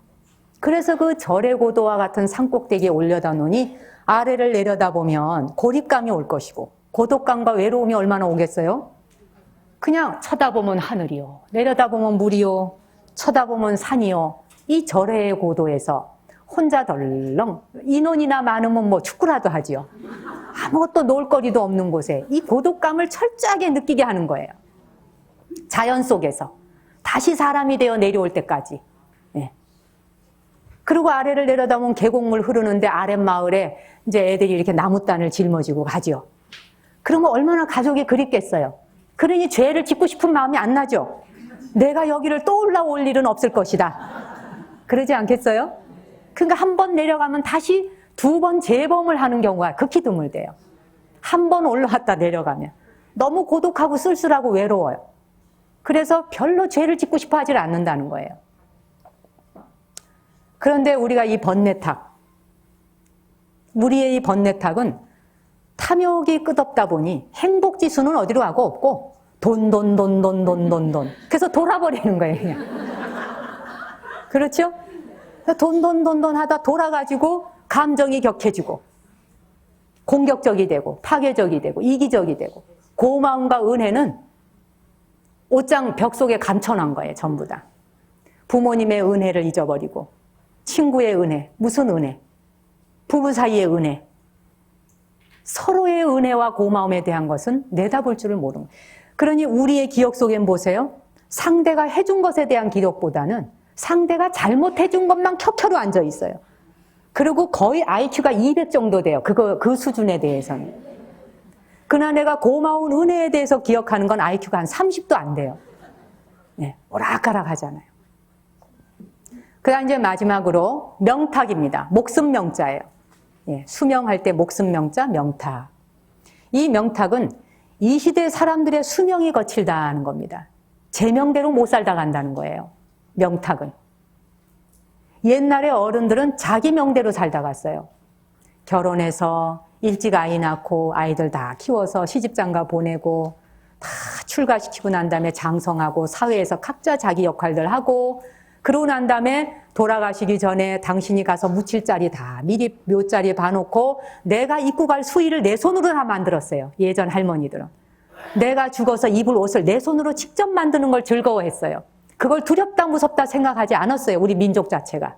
그래서 그 절의 고도와 같은 산꼭대기에 올려다 놓으니 아래를 내려다보면 고립감이 올 것이고 고독감과 외로움이 얼마나 오겠어요? 그냥 쳐다보면 하늘이요, 내려다보면 물이요, 쳐다보면 산이요. 이 절의 고도에서 혼자 덜렁, 인원이나 많으면 뭐 축구라도 하지요. 아무것도 놀 거리도 없는 곳에 이 고독감을 철저하게 느끼게 하는 거예요. 자연 속에서 다시 사람이 되어 내려올 때까지. 네. 그리고 아래를 내려다보면 계곡물 흐르는데 아랫마을에 이제 애들이 이렇게 나무단을 짊어지고 가죠. 그러면 얼마나 가족이 그립겠어요. 그러니 죄를 짓고 싶은 마음이 안 나죠. 내가 여기를 또 올라올 일은 없을 것이다. 그러지 않겠어요? 그러니까 한 번 내려가면 다시 두 번 재범을 하는 경우가 극히 드물대요. 한 번 올라왔다 내려가면. 너무 고독하고 쓸쓸하고 외로워요. 그래서 별로 죄를 짓고 싶어 하질 않는다는 거예요. 그런데 우리가 이 번뇌탁, 우리의 이 번뇌탁은 탐욕이 끝없다 보니 행복지수는 어디로 가고 없고 돈. 그래서 돌아버리는 거예요, 그냥. 그렇죠? 돈 하다 돌아가지고 감정이 격해지고 공격적이 되고 파괴적이 되고 이기적이 되고 고마움과 은혜는 옷장 벽 속에 감춰놓은 거예요, 전부 다. 부모님의 은혜를 잊어버리고 친구의 은혜, 무슨 은혜? 부부 사이의 은혜. 서로의 은혜와 고마움에 대한 것은 내다볼 줄을 모르는 거예요. 그러니 우리의 기억 속엔 보세요. 상대가 해준 것에 대한 기록보다는 상대가 잘못해준 것만 켜켜로 앉아 있어요. 그리고 거의 IQ가 200 정도 돼요. 그 수준에 대해서는. 그러나 내가 고마운 은혜에 대해서 기억하는 건 IQ가 한 30도 안 돼요. 네, 오락가락 하잖아요. 그 다음 이제 마지막으로 명탁입니다. 목숨 명자예요. 예, 수명할 때 목숨 명자, 명탁. 이 명탁은 이 시대 사람들의 수명이 거칠다는 겁니다. 제 명대로 못 살다 간다는 거예요. 명탁은. 옛날에 어른들은 자기 명대로 살다 갔어요. 결혼해서 일찍 아이 낳고 아이들 다 키워서 시집장가 보내고 다 출가시키고 난 다음에 장성하고 사회에서 각자 자기 역할들 하고 그러고 난 다음에 돌아가시기 전에 당신이 가서 묻힐 자리 다 미리 묘자리에 봐놓고 내가 입고 갈 수의를 내 손으로 다 만들었어요. 예전 할머니들은. 내가 죽어서 입을 옷을 내 손으로 직접 만드는 걸 즐거워했어요. 그걸 두렵다 무섭다 생각하지 않았어요. 우리 민족 자체가.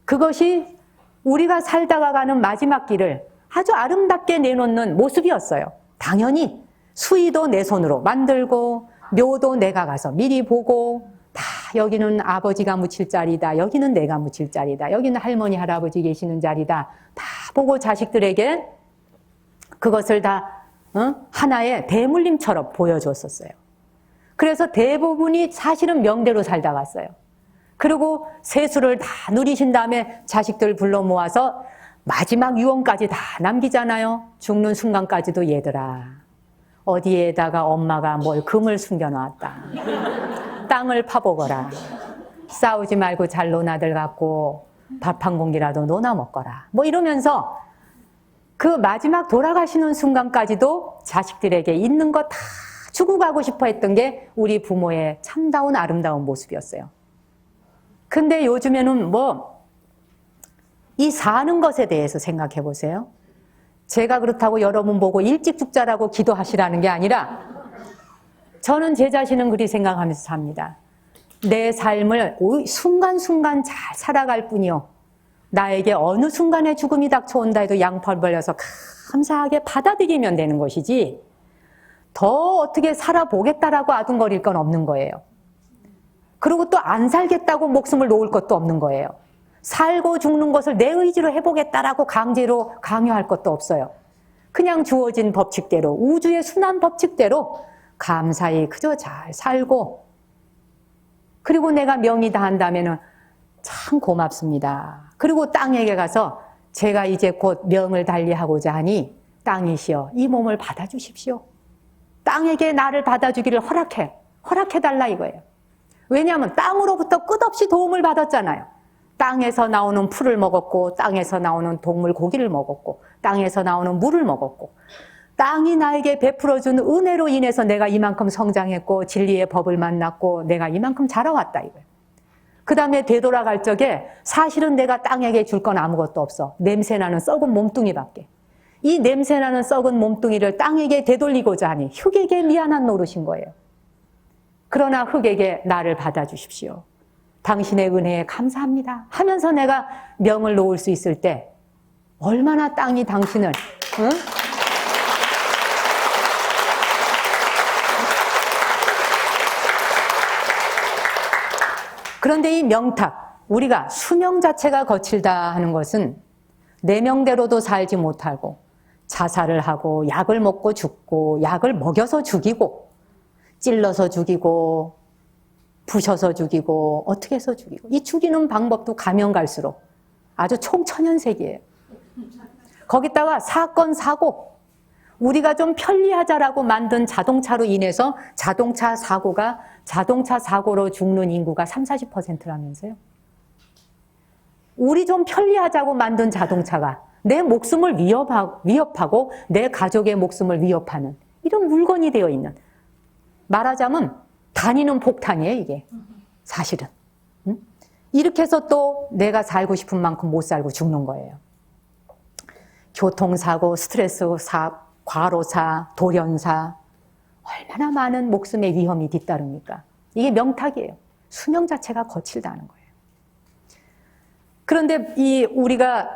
그것이 우리가 살다가 가는 마지막 길을 아주 아름답게 내놓는 모습이었어요. 당연히 수의도 내 손으로 만들고 묘도 내가 가서 미리 보고 다 여기는 아버지가 묻힐 자리다. 여기는 내가 묻힐 자리다. 여기는 할머니 할아버지 계시는 자리다. 다 보고 자식들에게 그것을 다 하나의 대물림처럼 보여줬었어요. 그래서 대부분이 사실은 명대로 살다 갔어요. 그리고 세수를 다 누리신 다음에 자식들 불러 모아서 마지막 유언까지 다 남기잖아요. 죽는 순간까지도 얘들아 어디에다가 엄마가 뭘 금을 숨겨놨다. 땅을 파보거라. 싸우지 말고 잘 논아들 갖고 밥 한 공기라도 논아 먹거라. 뭐 이러면서 그 마지막 돌아가시는 순간까지도 자식들에게 있는 거 다 주고 가고 싶어 했던 게 우리 부모의 참다운 아름다운 모습이었어요. 근데 요즘에는 뭐 이 사는 것에 대해서 생각해 보세요. 제가 그렇다고 여러분 보고 일찍 죽자라고 기도하시라는 게 아니라 저는 제 자신은 그리 생각하면서 삽니다. 내 삶을 순간순간 잘 살아갈 뿐이요. 나에게 어느 순간에 죽음이 닥쳐온다 해도 양팔 벌려서 감사하게 받아들이면 되는 것이지 더 어떻게 살아보겠다라고 아둥거릴 건 없는 거예요. 그리고 또 안 살겠다고 목숨을 놓을 것도 없는 거예요. 살고 죽는 것을 내 의지로 해보겠다라고 강제로 강요할 것도 없어요. 그냥 주어진 법칙대로, 우주의 순환 법칙대로 감사히 그저 잘 살고, 그리고 내가 명이 다한다면은 참 고맙습니다. 그리고 땅에게 가서 제가 이제 곧 명을 달리하고자 하니 땅이시여 이 몸을 받아주십시오. 땅에게 나를 받아주기를 허락해달라 이거예요. 왜냐하면 땅으로부터 끝없이 도움을 받았잖아요. 땅에서 나오는 풀을 먹었고, 땅에서 나오는 동물 고기를 먹었고, 땅에서 나오는 물을 먹었고, 땅이 나에게 베풀어준 은혜로 인해서 내가 이만큼 성장했고, 진리의 법을 만났고, 내가 이만큼 자라왔다 이거예요. 그 다음에 되돌아갈 적에 사실은 내가 땅에게 줄 건 아무것도 없어. 냄새나는 썩은 몸뚱이밖에. 이 냄새나는 썩은 몸뚱이를 땅에게 되돌리고자 하니 흙에게 미안한 노릇인 거예요. 그러나 흙에게 나를 받아주십시오. 당신의 은혜에 감사합니다 하면서 내가 명을 놓을 수 있을 때 얼마나 땅이 당신을 응? 그런데 이 명탁, 우리가 수명 자체가 거칠다 하는 것은 내 명대로도 살지 못하고 자살을 하고 약을 먹고 죽고 약을 먹여서 죽이고 찔러서 죽이고 부셔서 죽이고 어떻게 해서 죽이고, 이 죽이는 방법도 가면 갈수록 아주 총천연색이에요. 거기다가 사건 사고, 우리가 좀 편리하자라고 만든 자동차로 인해서 자동차 사고로 죽는 인구가 30-40%라면서요. 우리 좀 편리하자고 만든 자동차가 내 목숨을 위협하고 내 가족의 목숨을 위협하는 이런 물건이 되어 있는, 말하자면 다니는 폭탄이에요 이게 사실은. 이렇게 해서 또 내가 살고 싶은 만큼 못 살고 죽는 거예요. 교통사고, 스트레스사, 과로사, 돌연사, 얼마나 많은 목숨의 위험이 뒤따릅니까? 이게 명탁이에요. 수명 자체가 거칠다는 거예요. 그런데 이 우리가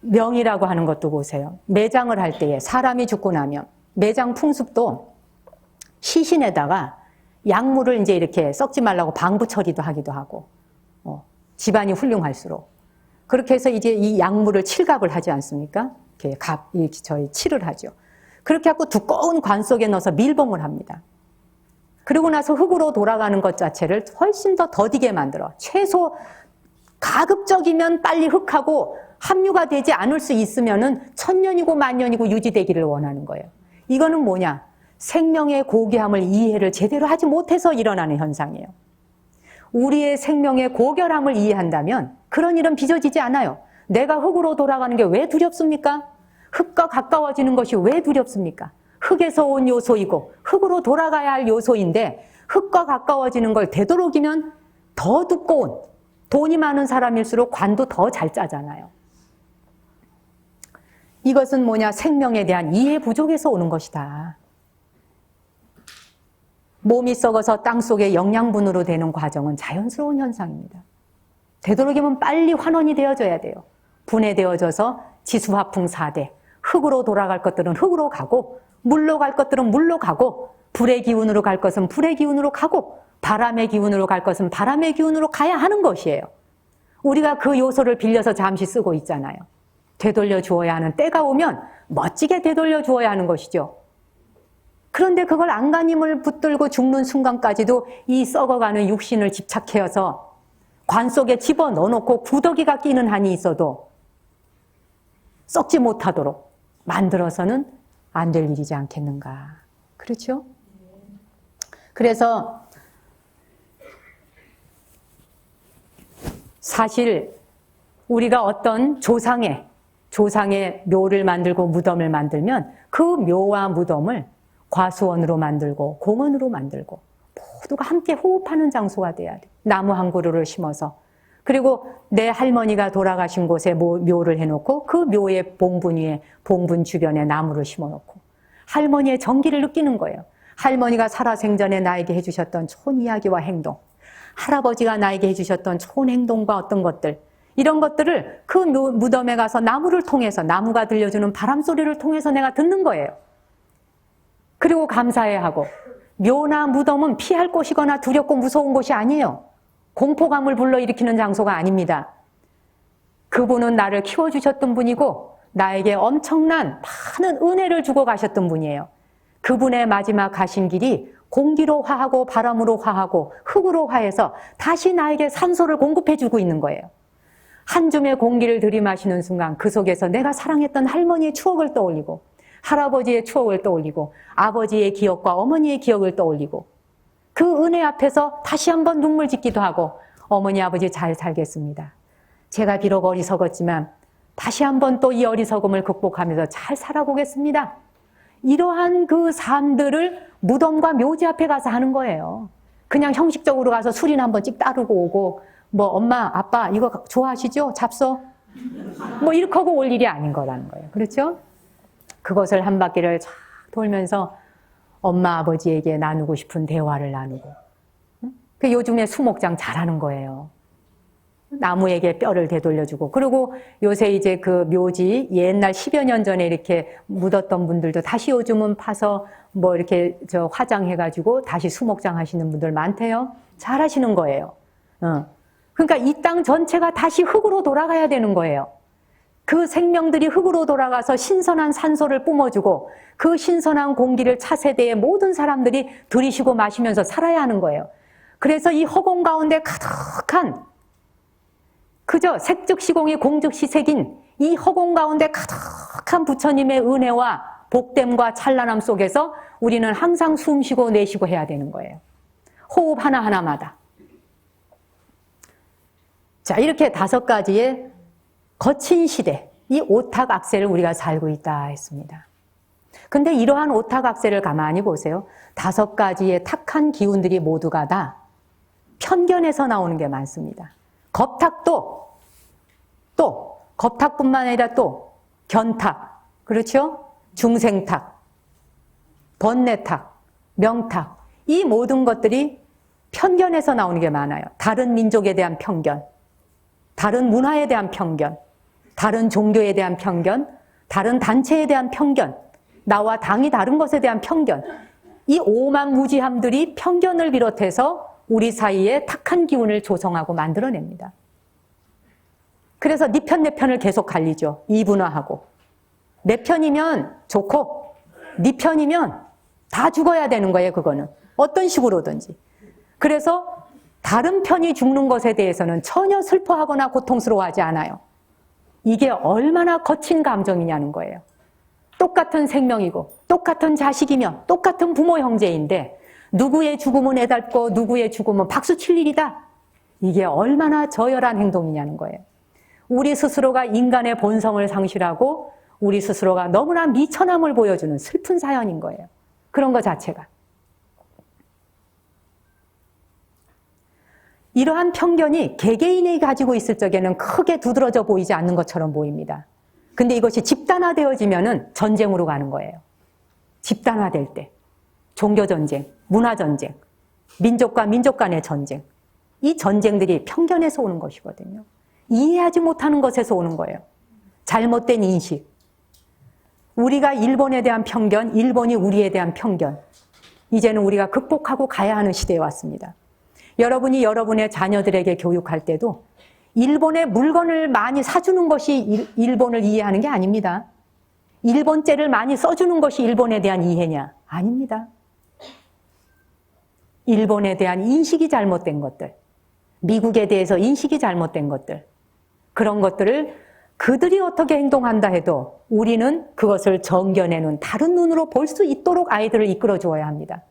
명이라고 하는 것도 보세요. 매장을 할 때에 사람이 죽고 나면 매장 풍습도 시신에다가 약물을 이제 이렇게 썩지 말라고 방부 처리도 하기도 하고, 집안이 훌륭할수록 그렇게 해서 이제 이 약물을 칠갑을 하지 않습니까? 이렇게 저희 칠을 하죠. 그렇게 하고 두꺼운 관 속에 넣어서 밀봉을 합니다. 그리고 나서 흙으로 돌아가는 것 자체를 훨씬 더 더디게 만들어. 최소 가급적이면 빨리 흙하고 합류가 되지 않을 수 있으면은 1000년이고 10,000년이고 유지되기를 원하는 거예요. 이거는 뭐냐? 생명의 고귀함을 이해를 제대로 하지 못해서 일어나는 현상이에요. 우리의 생명의 고결함을 이해한다면 그런 일은 빚어지지 않아요. 내가 흙으로 돌아가는 게 왜 두렵습니까? 흙과 가까워지는 것이 왜 두렵습니까? 흙에서 온 요소이고 흙으로 돌아가야 할 요소인데 흙과 가까워지는 걸 되도록이면 더 두꺼운, 돈이 많은 사람일수록 관도 더 잘 짜잖아요. 이것은 뭐냐? 생명에 대한 이해 부족에서 오는 것이다. 몸이 썩어서 땅속에 영양분으로 되는 과정은 자연스러운 현상입니다. 되도록이면 빨리 환원이 되어져야 돼요. 분해되어져서 지수화풍 4대, 흙으로 돌아갈 것들은 흙으로 가고, 물로 갈 것들은 물로 가고, 불의 기운으로 갈 것은 불의 기운으로 가고, 바람의 기운으로 갈 것은 바람의 기운으로 가야 하는 것이에요. 우리가 그 요소를 빌려서 잠시 쓰고 있잖아요. 되돌려 주어야 하는 때가 오면 멋지게 되돌려 주어야 하는 것이죠. 그런데 그걸 안간힘을 붙들고 죽는 순간까지도 이 썩어가는 육신을 집착해서 관 속에 집어넣어놓고 구더기가 끼는 한이 있어도 썩지 못하도록 만들어서는 안 될 일이지 않겠는가. 그렇죠? 그래서 사실 우리가 어떤 조상의 묘를 만들고 무덤을 만들면 그 묘와 무덤을 과수원으로 만들고 공원으로 만들고 모두가 함께 호흡하는 장소가 돼야 돼. 나무 한 그루를 심어서 그리고 내 할머니가 돌아가신 곳에 묘를 해놓고 그 묘의 봉분 위에, 봉분 주변에 나무를 심어놓고 할머니의 정기를 느끼는 거예요. 할머니가 살아생전에 나에게 해주셨던 좋은 이야기와 행동, 할아버지가 나에게 해주셨던 좋은 행동과 어떤 것들, 이런 것들을 그 무덤에 가서 나무를 통해서, 나무가 들려주는 바람 소리를 통해서 내가 듣는 거예요. 그리고 감사해야 하고, 묘나 무덤은 피할 곳이거나 두렵고 무서운 곳이 아니에요. 공포감을 불러일으키는 장소가 아닙니다. 그분은 나를 키워주셨던 분이고 나에게 엄청난 많은 은혜를 주고 가셨던 분이에요. 그분의 마지막 가신 길이 공기로 화하고 바람으로 화하고 흙으로 화해서 다시 나에게 산소를 공급해주고 있는 거예요. 한 줌의 공기를 들이마시는 순간 그 속에서 내가 사랑했던 할머니의 추억을 떠올리고 할아버지의 추억을 떠올리고 아버지의 기억과 어머니의 기억을 떠올리고 그 은혜 앞에서 다시 한번 눈물 짓기도 하고 어머니 아버지 잘 살겠습니다. 제가 비록 어리석었지만 다시 한번 또 이 어리석음을 극복하면서 잘 살아보겠습니다. 이러한 그 삶들을 무덤과 묘지 앞에 가서 하는 거예요. 그냥 형식적으로 가서 술이나 한번 찍 따르고 오고 뭐 엄마 아빠 이거 좋아하시죠? 잡숴? 뭐 이렇게 하고 올 일이 아닌 거라는 거예요. 그렇죠? 그것을 한 바퀴를 쫙 돌면서 엄마 아버지에게 나누고 싶은 대화를 나누고 그 요즘에 수목장 잘하는 거예요. 나무에게 뼈를 되돌려주고 그리고 요새 이제 그 묘지 옛날 10여 년 전에 이렇게 묻었던 분들도 다시 요즘은 파서 뭐 이렇게 화장해가지고 다시 수목장 하시는 분들 많대요. 잘하시는 거예요. 그러니까 이 땅 전체가 다시 흙으로 돌아가야 되는 거예요. 그 생명들이 흙으로 돌아가서 신선한 산소를 뿜어주고 그 신선한 공기를 차세대의 모든 사람들이 들이쉬고 마시면서 살아야 하는 거예요. 그래서 이 허공 가운데 가득한 그저 색즉시공이 공즉시 색인 이 허공 가운데 가득한 부처님의 은혜와 복됨과 찬란함 속에서 우리는 항상 숨쉬고 내쉬고 해야 되는 거예요. 호흡 하나하나마다. 자, 이렇게 5가지의 거친 시대, 이 오탁악세를 우리가 살고 있다 했습니다. 근데 이러한 오탁악세를 가만히 보세요. 5가지의 탁한 기운들이 모두가 다 편견에서 나오는 게 많습니다. 겁탁도 또 겁탁뿐만 아니라 또 견탁, 그렇죠? 중생탁, 번뇌탁, 명탁, 이 모든 것들이 편견에서 나오는 게 많아요. 다른 민족에 대한 편견, 다른 문화에 대한 편견, 다른 종교에 대한 편견, 다른 단체에 대한 편견, 나와 당이 다른 것에 대한 편견, 이 오만무지함들이 편견을 비롯해서 우리 사이에 탁한 기운을 조성하고 만들어냅니다. 그래서 네 편, 내 편을 계속 갈리죠. 이분화하고. 내 편이면 좋고 네 편이면 다 죽어야 되는 거예요. 그거는. 어떤 식으로든지. 그래서 다른 편이 죽는 것에 대해서는 전혀 슬퍼하거나 고통스러워하지 않아요. 이게 얼마나 거친 감정이냐는 거예요. 똑같은 생명이고 똑같은 자식이며 똑같은 부모 형제인데 누구의 죽음은 애달고 누구의 죽음은 박수칠 일이다. 이게 얼마나 저열한 행동이냐는 거예요. 우리 스스로가 인간의 본성을 상실하고 우리 스스로가 너무나 미천함을 보여주는 슬픈 사연인 거예요. 그런 것 자체가. 이러한 편견이 개개인이 가지고 있을 적에는 크게 두드러져 보이지 않는 것처럼 보입니다. 근데 이것이 집단화되어지면은 전쟁으로 가는 거예요. 집단화될 때. 종교전쟁, 문화전쟁, 민족과 민족 간의 전쟁. 이 전쟁들이 편견에서 오는 것이거든요. 이해하지 못하는 것에서 오는 거예요. 잘못된 인식. 우리가 일본에 대한 편견, 일본이 우리에 대한 편견. 이제는 우리가 극복하고 가야 하는 시대에 왔습니다. 여러분이 여러분의 자녀들에게 교육할 때도 일본의 물건을 많이 사주는 것이 일본을 이해하는 게 아닙니다. 일본제를 많이 써주는 것이 일본에 대한 이해냐? 아닙니다. 일본에 대한 인식이 잘못된 것들, 미국에 대해서 인식이 잘못된 것들, 그런 것들을 그들이 어떻게 행동한다 해도 우리는 그것을 정견해는 다른 눈으로 볼 수 있도록 아이들을 이끌어 주어야 합니다.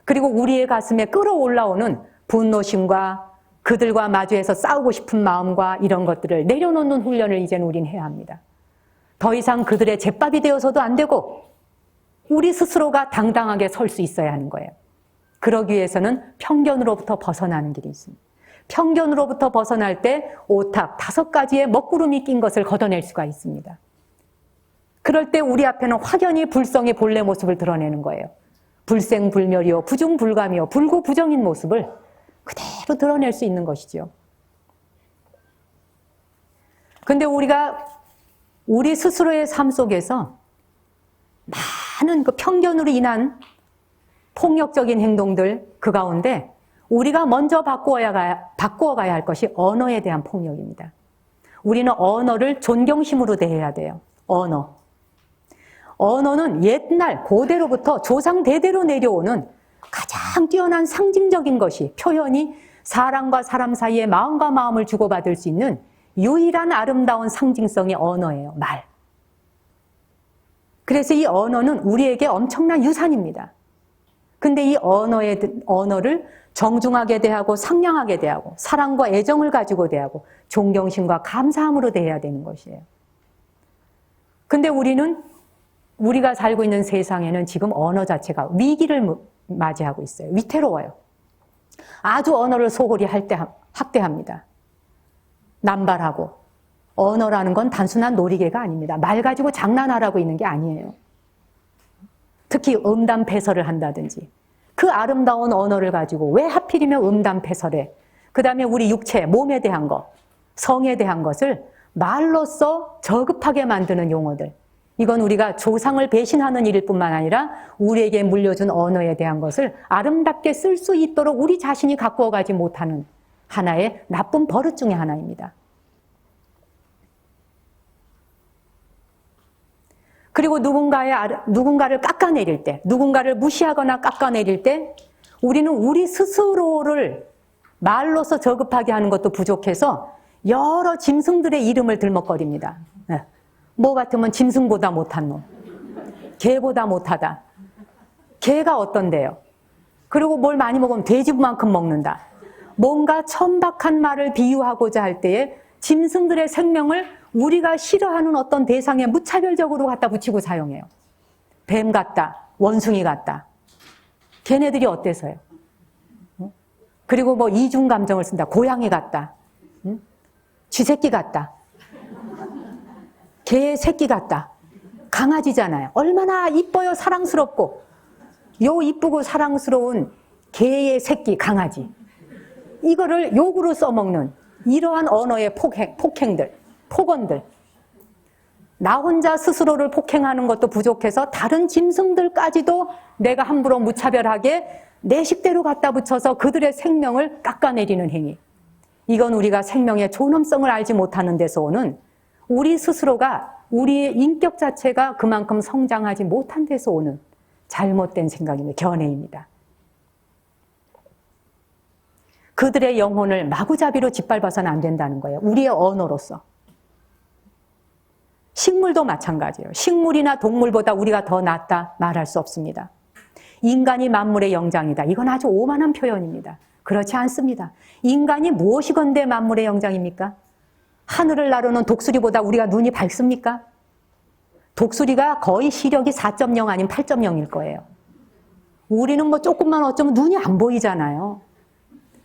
그리고 우리의 가슴에 끌어올라오는 분노심과 그들과 마주해서 싸우고 싶은 마음과 이런 것들을 내려놓는 훈련을 이제는 우린 해야 합니다. 더 이상 그들의 잿밥이 되어서도 안 되고 우리 스스로가 당당하게 설 수 있어야 하는 거예요. 그러기 위해서는 편견으로부터 벗어나는 길이 있습니다. 편견으로부터 벗어날 때 오탁 5가지의 먹구름이 낀 것을 걷어낼 수가 있습니다. 그럴 때 우리 앞에는 확연히 불성의 본래 모습을 드러내는 거예요. 불생불멸이요, 부중불감이요, 불구부정인 모습을 그대로 드러낼 수 있는 것이죠. 근데 우리가 우리 스스로의 삶 속에서 많은 그 편견으로 인한 폭력적인 행동들 그 가운데 우리가 먼저 바꾸어가야 할 것이 언어에 대한 폭력입니다. 우리는 언어를 존경심으로 대해야 돼요. 언어는 옛날 고대로부터 조상 대대로 내려오는 가장 뛰어난 상징적인 것이 표현이 사람과 사람 사이에 마음과 마음을 주고받을 수 있는 유일한 아름다운 상징성이 언어예요. 말. 그래서 이 언어는 우리에게 엄청난 유산입니다. 근데 이 언어를 정중하게 대하고 상냥하게 대하고 사랑과 애정을 가지고 대하고 존경심과 감사함으로 대해야 되는 것이에요. 근데 우리가 살고 있는 세상에는 지금 언어 자체가 위기를 맞이하고 있어요. 위태로워요. 아주 언어를 소홀히 학대합니다. 남발하고. 언어라는 건 단순한 놀이개가 아닙니다. 말 가지고 장난하라고 있는 게 아니에요. 특히 음담패설을 한다든지 그 아름다운 언어를 가지고 왜 하필이면 음담패설에 그 다음에 우리 육체, 몸에 대한 것, 성에 대한 것을 말로써 저급하게 만드는 용어들. 이건 우리가 조상을 배신하는 일일 뿐만 아니라 우리에게 물려준 언어에 대한 것을 아름답게 쓸 수 있도록 우리 자신이 가꾸어 가지 못하는 하나의 나쁜 버릇 중에 하나입니다. 그리고 누군가를 깎아내릴 때, 누군가를 무시하거나 깎아내릴 때 우리는 우리 스스로를 말로서 저급하게 하는 것도 부족해서 여러 짐승들의 이름을 들먹거립니다. 뭐 같으면 짐승보다 못한 놈, 개보다 못하다. 개가 어떤데요? 그리고 뭘 많이 먹으면 돼지만큼 먹는다. 뭔가 천박한 말을 비유하고자 할 때에 짐승들의 생명을 우리가 싫어하는 어떤 대상에 무차별적으로 갖다 붙이고 사용해요. 뱀 같다, 원숭이 같다. 걔네들이 어때서요? 그리고 뭐 이중 감정을 쓴다. 고양이 같다. 쥐새끼 같다. 개 새끼 같다. 강아지잖아요. 얼마나 이뻐요, 사랑스럽고. 요 이쁘고 사랑스러운 개의 새끼, 강아지. 이거를 욕으로 써먹는 이러한 언어의 폭언들. 나 혼자 스스로를 폭행하는 것도 부족해서 다른 짐승들까지도 내가 함부로 무차별하게 내 식대로 갖다 붙여서 그들의 생명을 깎아내리는 행위. 이건 우리가 생명의 존엄성을 알지 못하는 데서 오는 우리 스스로가 우리의 인격 자체가 그만큼 성장하지 못한 데서 오는 잘못된 생각입니다. 견해입니다. 그들의 영혼을 마구잡이로 짓밟아서는 안 된다는 거예요. 우리의 언어로서. 식물도 마찬가지예요. 식물이나 동물보다 우리가 더 낫다 말할 수 없습니다. 인간이 만물의 영장이다. 이건 아주 오만한 표현입니다. 그렇지 않습니다. 인간이 무엇이건대 만물의 영장입니까? 하늘을 나르는 독수리보다 우리가 눈이 밝습니까? 독수리가 거의 시력이 4.0 아니면 8.0일 거예요. 우리는 뭐 조금만 어쩌면 눈이 안 보이잖아요.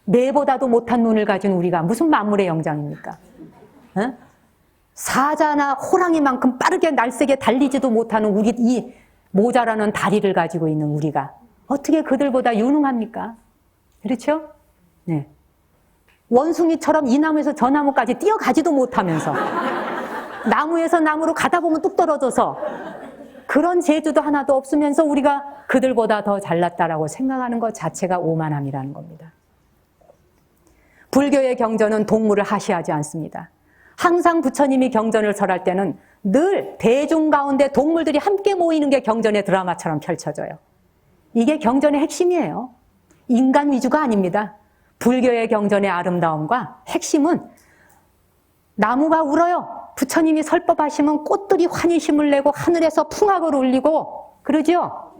매보다도 못한 눈을 가진 우리가 무슨 만물의 영장입니까? 어? 사자나 호랑이만큼 빠르게 날쌔게 달리지도 못하는 우리 이 모자라는 다리를 가지고 있는 우리가 어떻게 그들보다 유능합니까? 그렇죠? 네. 원숭이처럼 이 나무에서 저 나무까지 뛰어가지도 못하면서 나무에서 나무로 가다 보면 뚝 떨어져서 그런 재주도 하나도 없으면서 우리가 그들보다 더 잘났다라고 생각하는 것 자체가 오만함이라는 겁니다. 불교의 경전은 동물을 하시하지 않습니다. 항상 부처님이 경전을 설할 때는 늘 대중 가운데 동물들이 함께 모이는 게 경전의 드라마처럼 펼쳐져요. 이게 경전의 핵심이에요. 인간 위주가 아닙니다. 불교의 경전의 아름다움과 핵심은 나무가 울어요. 부처님이 설법하시면 꽃들이 환희심을 내고 하늘에서 풍악을 울리고 그러죠?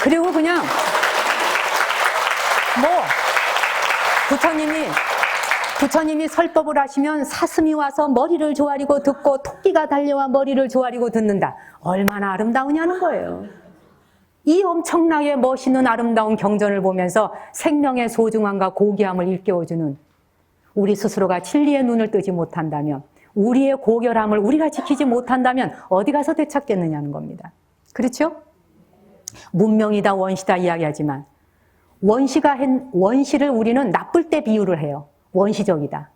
그리고 그냥 뭐 부처님이 설법을 하시면 사슴이 와서 머리를 조아리고 듣고 토끼가 달려와 머리를 조아리고 듣는다. 얼마나 아름다우냐는 거예요. 이 엄청나게 멋있는 아름다운 경전을 보면서 생명의 소중함과 고귀함을 일깨워주는 우리 스스로가 진리의 눈을 뜨지 못한다면, 우리의 고결함을 우리가 지키지 못한다면 어디 가서 되찾겠느냐는 겁니다. 그렇죠? 문명이다 원시다 이야기하지만 원시를 우리는 나쁠 때 비유를 해요. 원시적이다.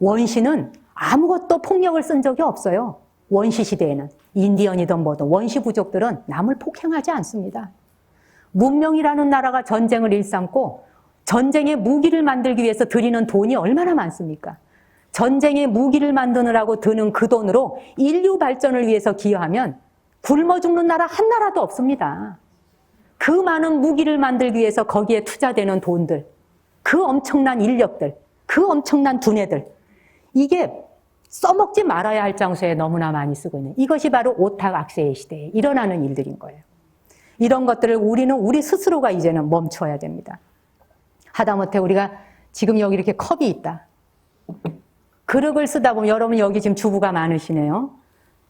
원시는 아무것도 폭력을 쓴 적이 없어요. 원시 시대에는 인디언이든 뭐든 원시 부족들은 남을 폭행하지 않습니다. 문명이라는 나라가 전쟁을 일삼고 전쟁의 무기를 만들기 위해서 들이는 돈이 얼마나 많습니까? 전쟁의 무기를 만드느라고 드는 그 돈으로 인류 발전을 위해서 기여하면 굶어 죽는 나라 한 나라도 없습니다. 그 많은 무기를 만들기 위해서 거기에 투자되는 돈들, 그 엄청난 인력들, 그 엄청난 두뇌들, 이게 써먹지 말아야 할 장소에 너무나 많이 쓰고 있는, 이것이 바로 오탁 악세의 시대에 일어나는 일들인 거예요. 이런 것들을 우리는 우리 스스로가 이제는 멈춰야 됩니다. 하다못해 우리가 지금 여기 이렇게 컵이 있다. 그릇을 쓰다 보면, 여러분 여기 지금 주부가 많으시네요.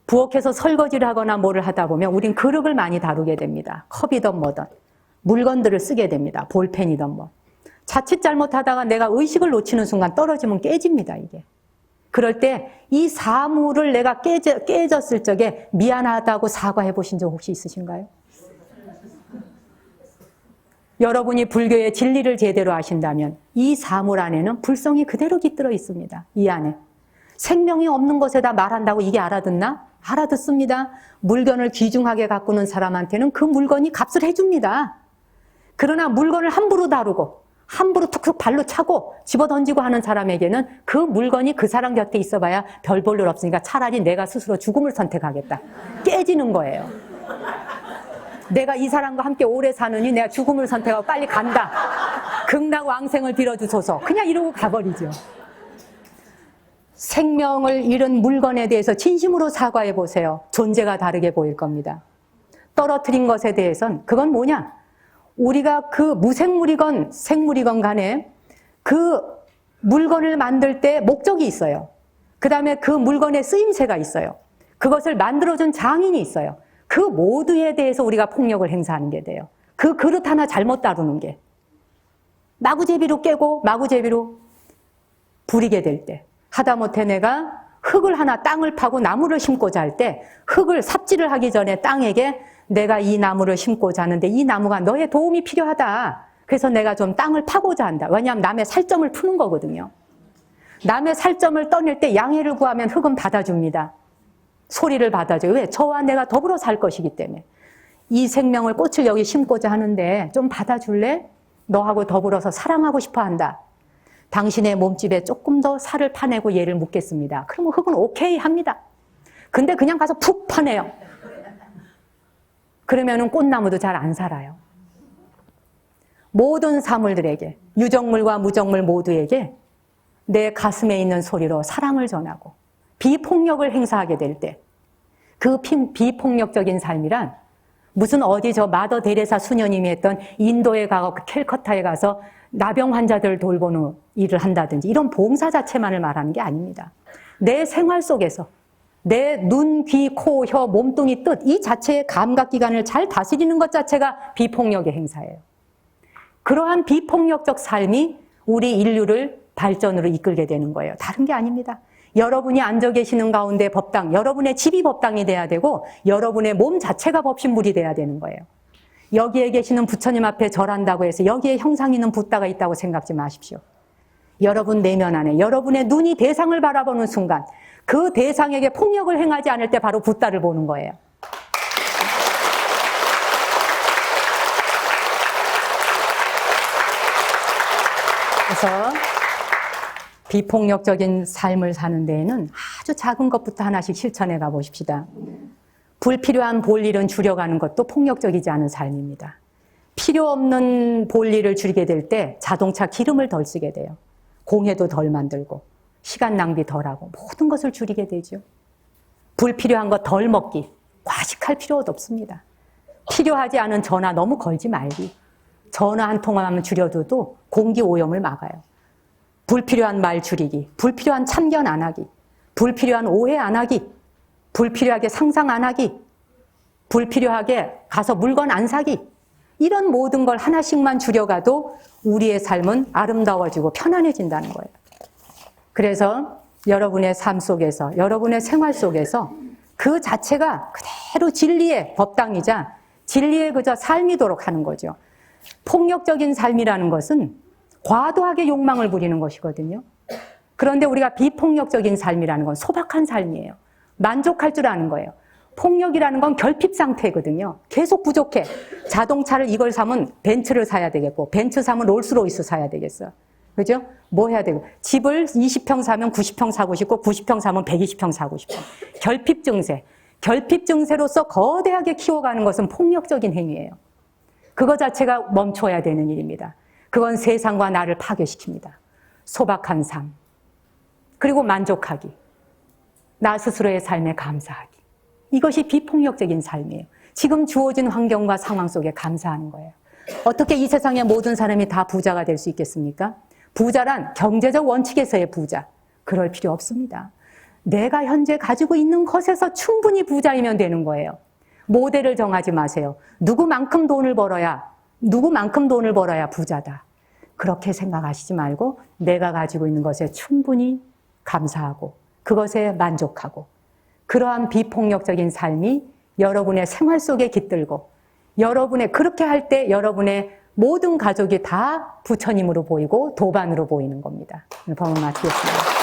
부엌에서 설거지를 하거나 뭐를 하다 보면 우린 그릇을 많이 다루게 됩니다. 컵이든 뭐든 물건들을 쓰게 됩니다. 볼펜이든 뭐. 자칫 잘못하다가 내가 의식을 놓치는 순간 떨어지면 깨집니다, 이게. 그럴 때 이 사물을 내가 깨졌을 적에 미안하다고 사과해 보신 적 혹시 있으신가요? 여러분이 불교의 진리를 제대로 아신다면 이 사물 안에는 불성이 그대로 깃들어 있습니다. 이 안에. 생명이 없는 것에다 말한다고 이게 알아듣나? 알아듣습니다. 물건을 귀중하게 가꾸는 사람한테는 그 물건이 값을 해줍니다. 그러나 물건을 함부로 다루고 함부로 툭툭 발로 차고 집어던지고 하는 사람에게는 그 물건이 그 사람 곁에 있어봐야 별 볼 일 없으니까 차라리 내가 스스로 죽음을 선택하겠다. 깨지는 거예요. 내가 이 사람과 함께 오래 사느니 내가 죽음을 선택하고 빨리 간다. 극락왕생을 빌어주소서. 그냥 이러고 가버리죠. 생명을 잃은 물건에 대해서 진심으로 사과해 보세요. 존재가 다르게 보일 겁니다. 떨어뜨린 것에 대해서는 그건 뭐냐? 우리가 그 무생물이건 생물이건 간에 그 물건을 만들 때 목적이 있어요. 그 다음에 그 물건의 쓰임새가 있어요. 그것을 만들어준 장인이 있어요. 그 모두에 대해서 우리가 폭력을 행사하는 게 돼요. 그 그릇 하나 잘못 다루는 게. 마구제비로 깨고 마구제비로 부리게 될 때. 하다못해 내가 흙을 하나 땅을 파고 나무를 심고자 할 때 흙을 삽질을 하기 전에 땅에게 내가 이 나무를 심고자 하는데 이 나무가 너의 도움이 필요하다. 그래서 내가 좀 땅을 파고자 한다. 왜냐하면 남의 살점을 푸는 거거든요. 남의 살점을 떠낼 때 양해를 구하면 흙은 받아줍니다. 소리를 받아줘요. 왜? 저와 내가 더불어 살 것이기 때문에. 이 생명을 꽃을 여기 심고자 하는데 좀 받아줄래? 너하고 더불어서 사랑하고 싶어 한다. 당신의 몸집에 조금 더 살을 파내고 얘를 묻겠습니다. 그러면 흙은 오케이 합니다. 근데 그냥 가서 푹 파내요. 그러면은 꽃나무도 잘 안 살아요. 모든 사물들에게, 유정물과 무정물 모두에게 내 가슴에 있는 소리로 사랑을 전하고 비폭력을 행사하게 될 때 그 비폭력적인 삶이란 무슨 어디 저 마더 데레사 수녀님이 했던 인도에 가고 캘커타에 가서 나병 환자들을 돌보는 일을 한다든지 이런 봉사 자체만을 말하는 게 아닙니다. 내 생활 속에서 내 눈, 귀, 코, 혀, 몸뚱이, 뜻 이 자체의 감각기관을 잘 다스리는 것 자체가 비폭력의 행사예요. 그러한 비폭력적 삶이 우리 인류를 발전으로 이끌게 되는 거예요. 다른 게 아닙니다. 여러분이 앉아 계시는 가운데 법당, 여러분의 집이 법당이 돼야 되고 여러분의 몸 자체가 법신물이 돼야 되는 거예요. 여기에 계시는 부처님 앞에 절한다고 해서 여기에 형상 있는 붓다가 있다고 생각지 마십시오. 여러분 내면 안에 여러분의 눈이 대상을 바라보는 순간 그 대상에게 폭력을 행하지 않을 때 바로 붓다를 보는 거예요. 그래서 비폭력적인 삶을 사는 데에는 아주 작은 것부터 하나씩 실천해 가보십시다. 불필요한 볼일은 줄여가는 것도 폭력적이지 않은 삶입니다. 필요 없는 볼일을 줄이게 될 때 자동차 기름을 덜 쓰게 돼요. 공해도 덜 만들고 시간 낭비 덜 하고 모든 것을 줄이게 되죠. 불필요한 것 덜 먹기, 과식할 필요도 없습니다. 필요하지 않은 전화 너무 걸지 말기. 전화 한 통화만 줄여둬도 공기 오염을 막아요. 불필요한 말 줄이기, 불필요한 참견 안 하기, 불필요한 오해 안 하기, 불필요하게 상상 안 하기, 불필요하게 가서 물건 안 사기, 이런 모든 걸 하나씩만 줄여가도 우리의 삶은 아름다워지고 편안해진다는 거예요. 그래서 여러분의 삶 속에서, 여러분의 생활 속에서 그 자체가 그대로 진리의 법당이자 진리의 그저 삶이도록 하는 거죠. 폭력적인 삶이라는 것은 과도하게 욕망을 부리는 것이거든요. 그런데 우리가 비폭력적인 삶이라는 건 소박한 삶이에요. 만족할 줄 아는 거예요. 폭력이라는 건 결핍 상태거든요. 계속 부족해. 자동차를 이걸 사면 벤츠를 사야 되겠고, 벤츠 사면 롤스로이스 사야 되겠어요. 그죠? 뭐 해야 되고. 집을 20평 사면 90평 사고 싶고, 90평 사면 120평 사고 싶어. 결핍 증세. 결핍 증세로서 거대하게 키워가는 것은 폭력적인 행위예요. 그거 자체가 멈춰야 되는 일입니다. 그건 세상과 나를 파괴시킵니다. 소박한 삶. 그리고 만족하기. 나 스스로의 삶에 감사하기. 이것이 비폭력적인 삶이에요. 지금 주어진 환경과 상황 속에 감사하는 거예요. 어떻게 이 세상의 모든 사람이 다 부자가 될 수 있겠습니까? 부자란 경제적 원칙에서의 부자. 그럴 필요 없습니다. 내가 현재 가지고 있는 것에서 충분히 부자이면 되는 거예요. 모델을 정하지 마세요. 누구만큼 돈을 벌어야 부자다. 그렇게 생각하시지 말고 내가 가지고 있는 것에 충분히 감사하고 그것에 만족하고 그러한 비폭력적인 삶이 여러분의 생활 속에 깃들고 그렇게 할 때 여러분의 모든 가족이 다 부처님으로 보이고 도반으로 보이는 겁니다. 법을 마치겠습니다.